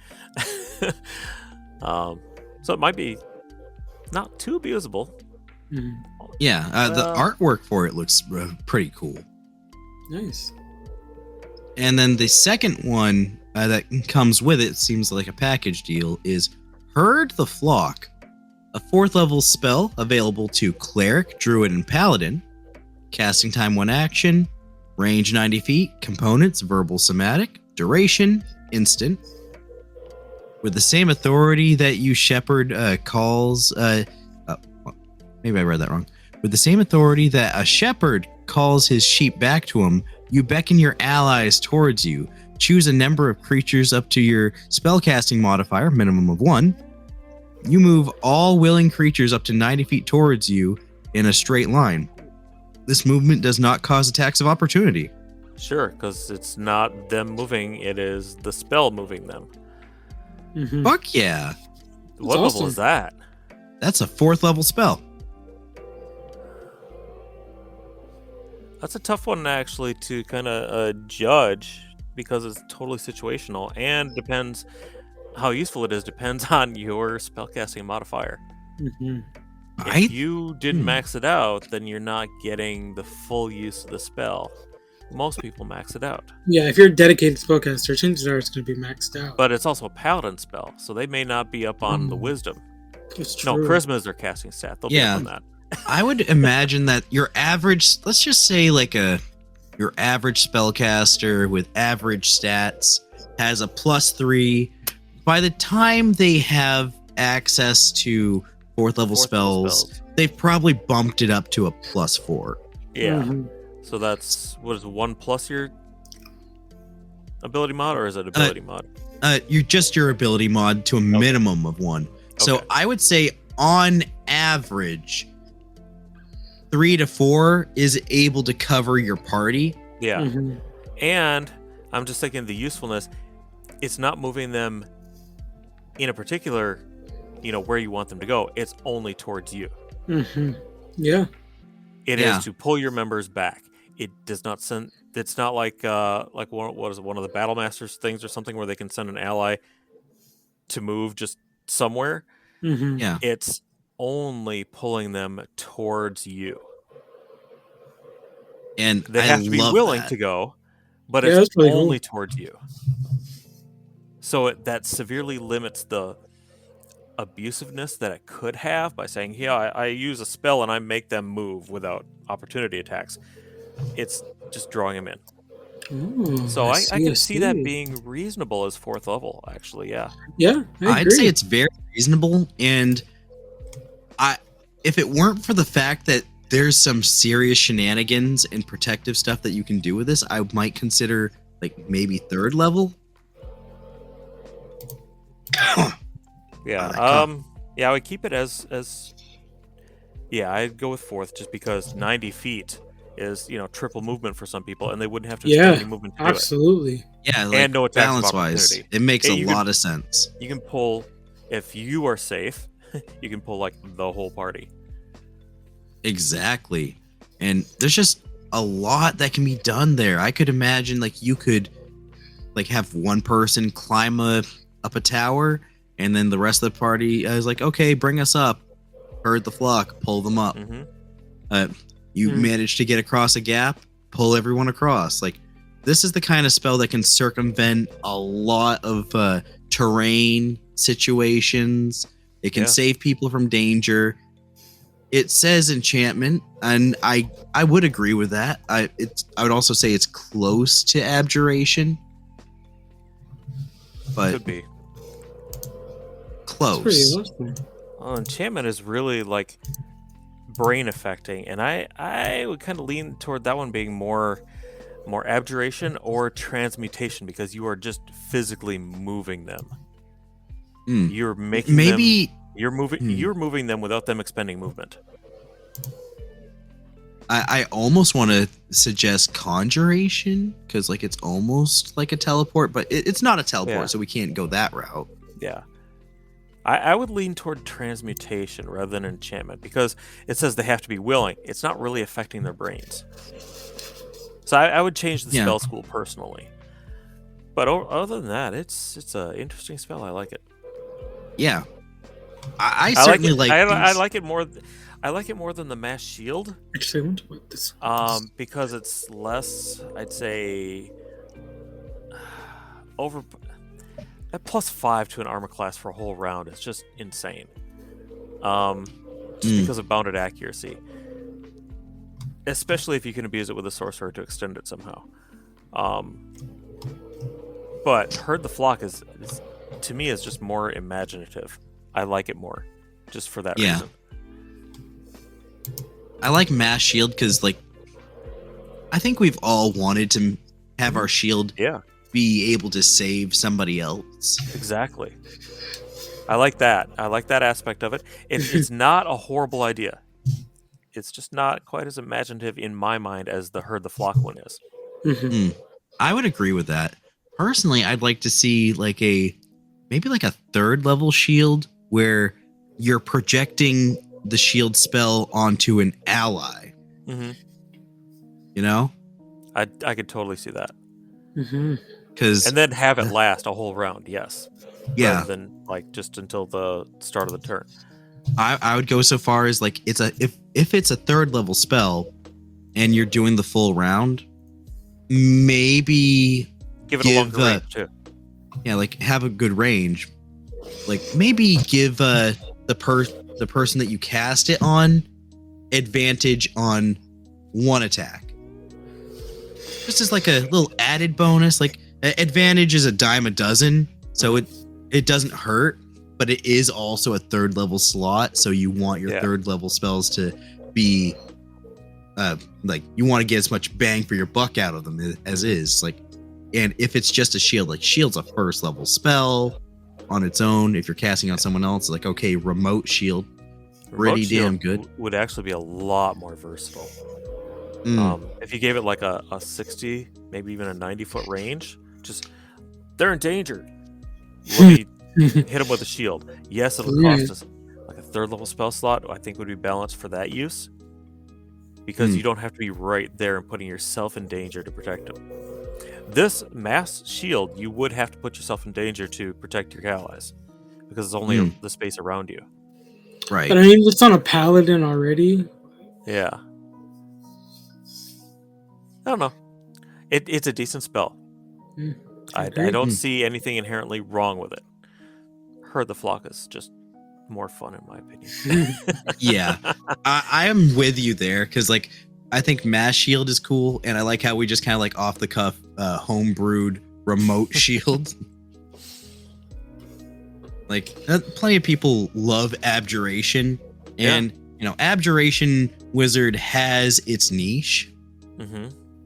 So it might be not too abusable. Yeah, the artwork for it looks pretty cool. Nice. And then the second one that comes with it, seems like a package deal, is Herd the Flock, a 4th level spell available to Cleric, Druid, and Paladin. Casting time 1 action, range 90 feet, components verbal somatic, duration instant. With the same authority that you shepherd calls... maybe I read that wrong. With the same authority that a shepherd calls his sheep back to him, you beckon your allies towards you. Choose a number of creatures up to your spellcasting modifier, minimum of 1. You move all willing creatures up to 90 feet towards you in a straight line. This movement does not cause attacks of opportunity. Sure, because it's not them moving, it is the spell moving them. Mhm. Fuck yeah. What level awesome. is that? That's a 4th level spell. That's a tough one actually to kind of judge because it's totally situational and depends how useful it is. Depends on your spellcasting modifier. Mhm. If you didn't max it out, then you're not getting the full use of the spell. Most people max it out. Yeah, if you're a dedicated spellcaster, chances are it's going to be maxed out. But it's also a paladin spell, so they may not be up on the wisdom. It's No, true. charisma is their casting stat. They'll be up on that. I would imagine that your average, let's just say like your average spellcaster with average stats has a +3. By the time they have access to 4th level spells, they've probably bumped it up to a +4. Yeah. Mhm. So that's, what is it, 1 plus your ability mod, or is it ability mod? You're just your ability mod to a minimum of 1. So Okay. I would say on average, 3 to 4 is able to cover your party. Yeah. Mhm. And I'm just thinking the usefulness, it's not moving them in a particular, where you want them to go. It's only towards you. Mhm. Yeah. It Yeah. is to pull your members back. It does not send. It's not like one of the Battle Masters things or something where they can send an ally to move just somewhere. Mhm. Yeah. It's only pulling them towards you. And They I have to be love willing that. to go, but Yeah, it's that's really only cool. towards you. So that severely limits the abusiveness that it could have by saying, yeah, I use a spell and I make them move without opportunity attacks. It's just drawing them in. Ooh, So I see, can see that see. being reasonable as 4th level, actually, yeah. Yeah, I I'd agree. say it's very reasonable, and if it weren't for the fact that there's some serious shenanigans and protective stuff that you can do with this, I might consider like maybe 3rd level. Yeah. Yeah, I would keep it as yeah, I'd go with 4th just because 90 feet is, triple movement for some people, and they wouldn't have to expend any movement to do it. Absolutely. Yeah, like And no attacks of balance-wise, opportunity. it makes a You lot of sense. You can pull, if you are safe, you can pull like the whole party. Exactly. And there's just a lot that can be done there. I could imagine like you could like have one person climb up a tower, and then the rest of the party is like, okay, bring us up. Herd the flock, pull them up. Mm-hmm. You manage to get across a gap, pull everyone across. Like, this is the kind of spell that can circumvent a lot of terrain situations. It can save people from danger. It says enchantment, and I would agree with that. I would also say it's close to abjuration, but Could be. close. It's pretty awesome. Well, enchantment is really like brain affecting, and I would kind of lean toward that one being more abjuration or transmutation, because you are just physically moving them. You're making them. You're moving them without them expending movement. I almost want to suggest conjuration, because like it's almost like a teleport, but it's not a teleport, so we can't go that route. Yeah. I would lean toward transmutation rather than enchantment, because it says they have to be willing. It's not really affecting their brains. So I would change the spell school personally. But other than that, it's an interesting spell. I like it. Yeah. I certainly like it. I like it more. I like it more than the mass shield. Actually, I wonder what this. Because it's less, I'd say, over. At +5 to an armor class for a whole round is just insane. Just because of bounded accuracy. Especially if you can abuse it with a sorcerer to extend it somehow. But Herd the Flock is to me is just more imaginative. I like it more, just for that reason. I like Mass Shield because, like, I think we've all wanted to have our shield be able to save somebody else. Exactly. I like that. I like that aspect of it. It's not a horrible idea. It's just not quite as imaginative in my mind as the Herd the Flock one is. I would agree with that. Personally, I'd like to see like a maybe like a 3rd level shield where you're projecting the shield spell onto an ally. Mm-hmm. You know? I could totally see that. Because And then have it last a whole round, yes. yeah, Rather than like just until the start of the turn. I would go so far as like if it's a 3rd level spell and you're doing the full round, maybe Give it a longer range too. Yeah, like have a good range. Like maybe give the person that you cast it on advantage on one attack. Just as like a little added bonus. Like advantage is a dime a dozen, so it doesn't hurt, but it is also a 3rd level slot. So you want your 3rd level spells to be like you want to get as much bang for your buck out of them as is. Like, and if it's just a shield, like shield's a 1st level spell on its own. If you're casting on someone else, like okay, remote shield, pretty damn good. Would actually be a lot more versatile. If you gave it like a 60, maybe even a 90-foot range, just they're endangered. Let me hit them with a shield. Yes, it'll cost us like a 3rd level spell slot. I think would be balanced for that use because you don't have to be right there and putting yourself in danger to protect them. This mass shield, you would have to put yourself in danger to protect your allies because it's only the space around you. Right. But I mean, it's on a paladin already. Yeah. I don't know. It's a decent spell. I don't see anything inherently wrong with it. Herd the Flock is just more fun in my opinion. Yeah. I am with you there because like I think Mass Shield is cool, and I like how we just kind of like off the cuff homebrewed remote shield. Like plenty of people love Abjuration, and you know Abjuration Wizard has its niche.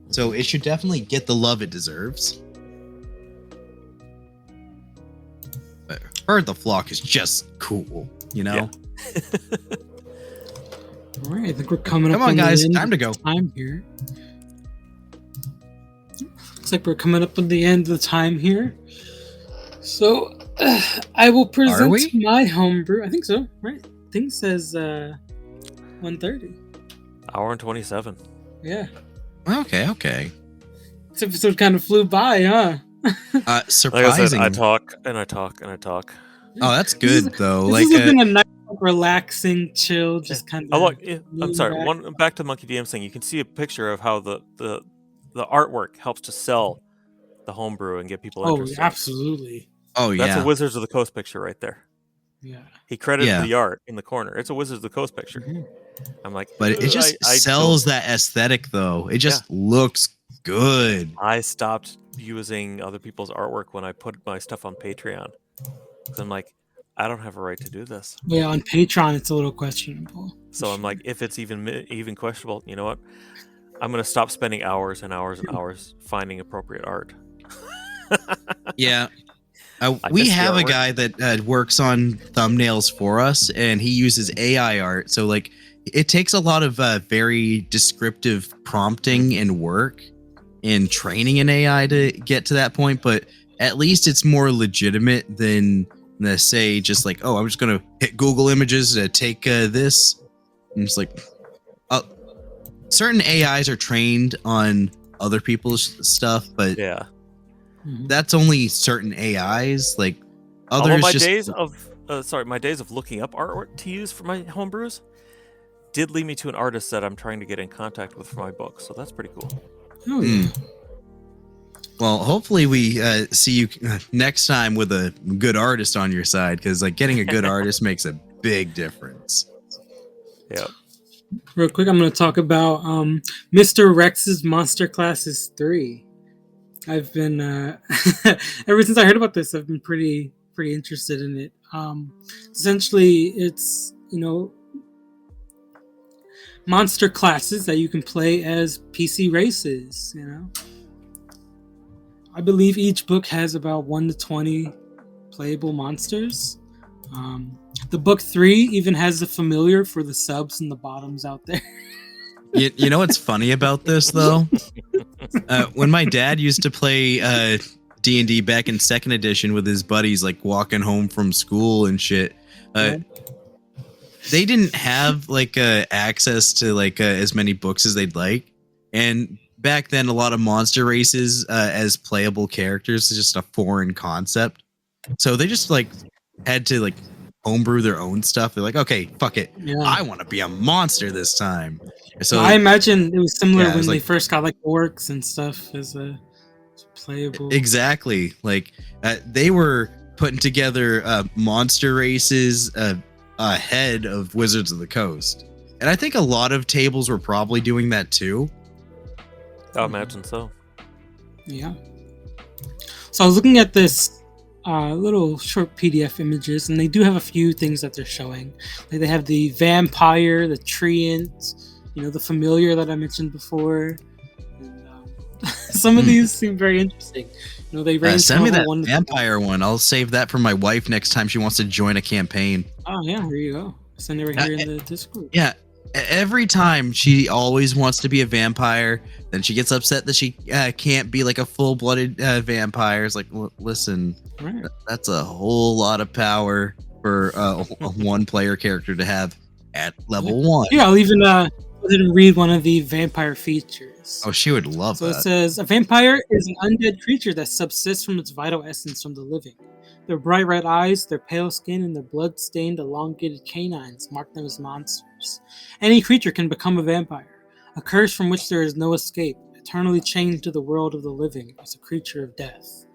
So it should definitely get the love it deserves. But Herd the Flock is just cool, you know? Yeah. All right, I think we're coming up. Come on, guys, time to go. Time here. Looks like we're coming up on the end of the time here. So I will present my homebrew. I think so, right? Thing says 1:30. Hour and 27. Yeah. Okay. This episode kind of flew by, huh? Surprising. Like I said, I talk and I talk and I talk. Oh, that's good though. This has been a nice, relaxing, chill, just kind of. Oh, look, I'm sorry. Back to the Monkey DMs thing. You can see a picture of how the artwork helps to sell the homebrew and get people interested. Oh, absolutely. Oh, yeah. That's a Wizards of the Coast picture right there. Yeah. He credited the art in the corner. It's a Wizards of the Coast picture. I'm like, but it just sells that aesthetic though. It just looks good. I stopped using other people's artwork when I put my stuff on Patreon. So I'm like, I don't have a right to do this. Yeah, on Patreon it's a little questionable. So I'm like, if it's even questionable, you know what? I'm gonna stop spending hours and hours and hours finding appropriate art. Yeah. We have a guy that works on thumbnails for us, and he uses AI art. So, like, it takes a lot of very descriptive prompting and work and training an AI to get to that point. But at least it's more legitimate than, say, just like, oh, I'm just going to hit Google Images to take this. And it's like, certain AIs are trained on other people's stuff, but that's only certain AIs. Like others, although my days of looking up artwork to use for my homebrews did lead me to an artist that I'm trying to get in contact with for my book. So that's pretty cool. Oh, yeah. Well, hopefully we see you next time with a good artist on your side, because like getting a good artist makes a big difference. Yeah. Real quick, I'm going to talk about MrRhexx's Monster Classes 3. I've been ever since I heard about this, I've been pretty interested in it. Essentially, it's monster classes that you can play as PC races. I believe each book has about 1 to 20 playable monsters. The book 3 even has a familiar for the subs and the bottoms out there. You know what's funny about this though? When my dad used to play D&D back in 2nd edition with his buddies, like walking home from school and shit. They didn't have like access to like as many books as they'd like, and back then a lot of monster races as playable characters is just a foreign concept. So they just like had to like homebrew their own stuff. They're like, okay, fuck it, I want to be a monster this time. So I imagine it was similar when they like, first got like orcs and stuff as a playable. Exactly, like they were putting together monster races ahead of Wizards of the Coast, and I think a lot of tables were probably doing that too. I imagine so. Yeah. So I was looking at this little short PDF images, and they do have a few things that they're showing. Like they have the vampire, the treant, the familiar that I mentioned before. And, some of these seem very interesting. They range send me that one vampire one. I'll save that for my wife next time she wants to join a campaign. Oh yeah, here you go. Send it right here in the Discord. Yeah. Every time she always wants to be a vampire, then she gets upset that she can't be like a full-blooded vampire. It's like, listen, that's a whole lot of power for a one-player character to have at level 1. Yeah, I'll even read one of the vampire features. Oh, she would love that. So it says, a vampire is an undead creature that subsists from its vital essence from the living. Their bright red eyes, their pale skin, and their blood-stained, elongated canines mark them as monsters. Any creature can become a vampire, a curse from which there is no escape, eternally chained to the world of the living as a creature of death.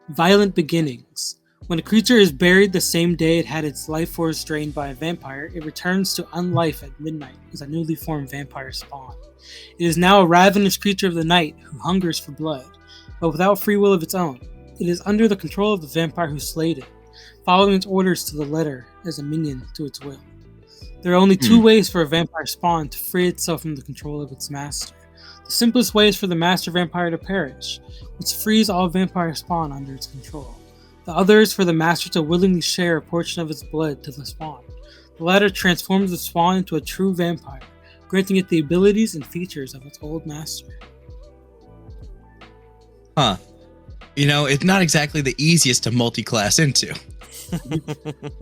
Violent beginnings. When a creature is buried the same day it had its life force drained by a vampire, it returns to unlife at midnight as a newly formed vampire spawn. It is now a ravenous creature of the night who hungers for blood, but without free will of its own. It is under the control of the vampire who slayed it, following its orders to the letter as a minion to its will. There are only 2 ways for a vampire spawn to free itself from the control of its master. The simplest way is for the master vampire to perish, which frees all vampire spawn under its control. The other is for the master to willingly share a portion of its blood to the spawn. The latter transforms the spawn into a true vampire, granting it the abilities and features of its old master. Huh. It's not exactly the easiest to multi-class into.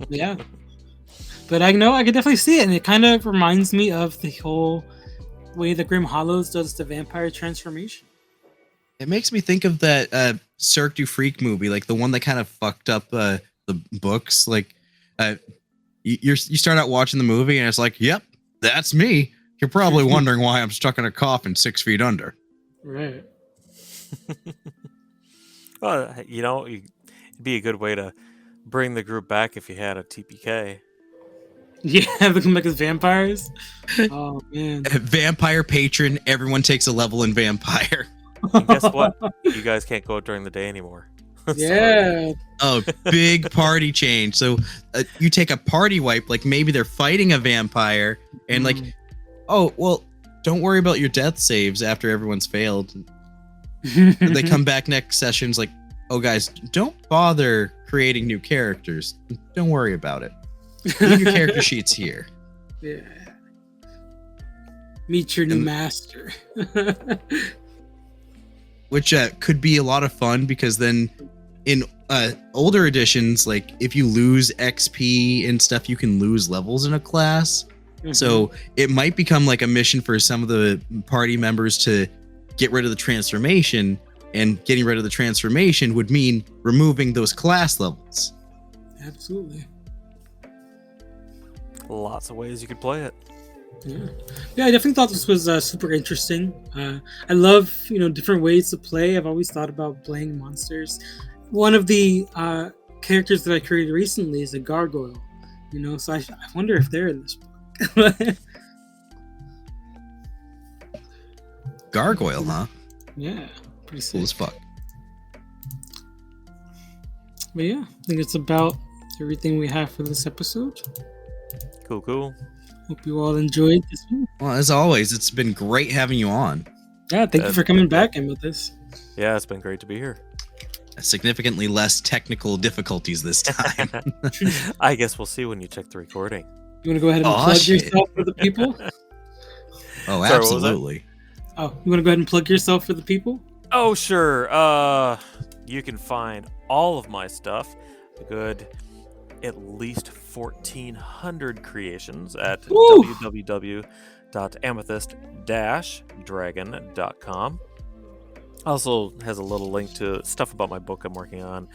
Yeah. But I could definitely see it, and it kind of reminds me of the whole way the Grim Hollows does the vampire transformation. It makes me think of that Cirque du Freak movie, like the one that kind of fucked up the books. Like, you start out watching the movie, and it's like, yep, that's me. You're probably wondering why I'm stuck in a coffin 6 feet under. Right. Well, it'd be a good way to bring the group back if you had a TPK. Yeah, they come back as vampires. Oh man. Vampire patron, everyone takes a level in vampire. And guess what? You guys can't go out during the day anymore. Yeah. Oh, big party change. So you take a party wipe, like maybe they're fighting a vampire, and like, oh, well, don't worry about your death saves after everyone's failed. And they come back next session's like, oh guys, don't bother creating new characters. Don't worry about it. Leave your character sheets here. Yeah. Meet your new master. Which could be a lot of fun, because then in older editions, like if you lose XP and stuff, you can lose levels in a class. Mm-hmm. So it might become like a mission for some of the party members to get rid of the transformation, and getting rid of the transformation would mean removing those class levels. Absolutely. Lots of ways you could play it. Yeah, I definitely thought this was super interesting. I love, different ways to play. I've always thought about playing monsters. One of the characters that I created recently is a gargoyle, so I wonder if they're in this book. Gargoyle, huh? Yeah, pretty sick. Cool as fuck. But yeah, I think it's about everything we have for this episode. Cool. Hope you all enjoyed this one. Well, as always, it's been great having you on. Yeah, thank you for coming back in with this. Yeah, it's been great to be here. Significantly less technical difficulties this time. I guess we'll see when you check the recording. You want to go ahead and plug yourself for the people? Oh, absolutely. Oh, you want to go ahead and plug yourself for the people? Oh, sure. You can find all of my stuff, a good at least 1,400 creations at Woo! www.amethyst-dragon.com. Also has a little link to stuff about my book I'm working on,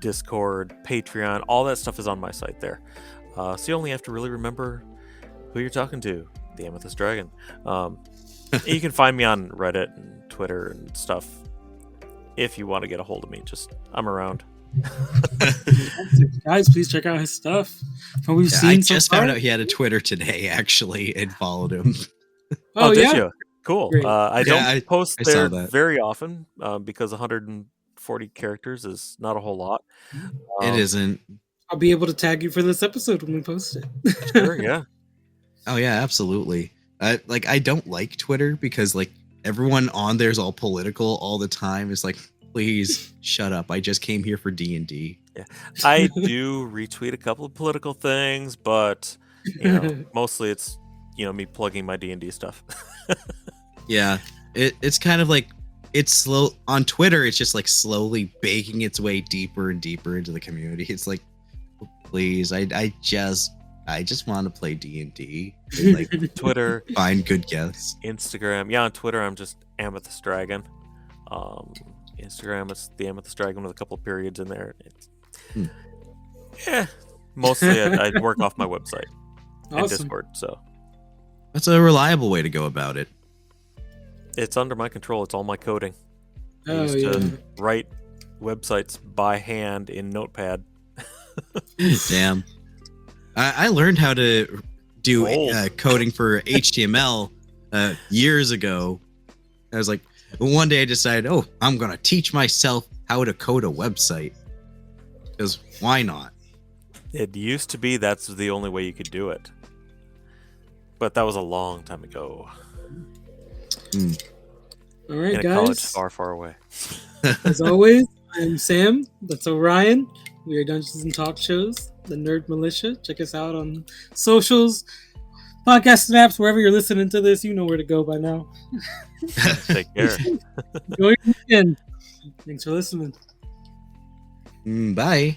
Discord, Patreon, all that stuff is on my site there. So you only have to really remember who you're talking to, the Amethyst Dragon. You can find me on Reddit and Twitter and stuff. If you want to get a hold of me, I'm around. Guys, please check out his stuff. What we've seen I so just far. found out he had a Twitter today, actually, and followed him. Oh, did yeah? you? Cool. Great. I don't post I saw there that. very often because 140 characters is not a whole lot. It isn't. I'll be able to tag you for this episode when we post it. Sure, yeah. Oh yeah, absolutely. I don't like Twitter because like everyone on there's all political all the time. It's like, please shut up. I just came here for D&D. Yeah. I do retweet a couple of political things, but mostly it's me plugging my D&D stuff. Yeah, it's kind of like it's slow on Twitter. It's just like slowly baking its way deeper and deeper into the community. It's like, please, I just want to play D&D. Like Twitter, find good guests. Instagram. Yeah, on Twitter I'm just Amethyst Dragon. Instagram it's the Amethyst Dragon with a couple of periods in there. Mostly I work off my website and Awesome. Discord, so That's a reliable way to go about it. it's under my control. It's all my coding. I Oh, used yeah. to write websites by hand in Notepad. Damn. I learned how to do Old. coding for HTML years ago. I was like, one day I decided, I'm going to teach myself how to code a website. Because why not? It used to be that's the only way you could do it. But that was a long time ago. All right, In a college guys. far, far away. As always, I'm Sam. That's Orion. We are Dungeons and Talk Shows, the Nerd Militia. Check us out on socials, podcast apps, wherever you're listening to this. You know where to go by now. Take care. Enjoy your weekend. Thanks for listening. Bye.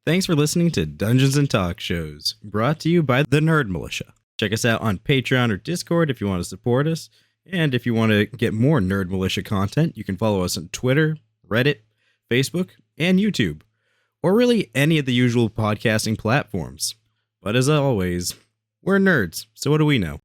Thanks for listening to Dungeons and Talk Shows, brought to you by the Nerd Militia. Check us out on Patreon or Discord if you want to support us. And if you want to get more Nerd Militia content, you can follow us on Twitter, Reddit, Facebook, and YouTube. Or really any of the usual podcasting platforms. But as always, we're nerds, so what do we know?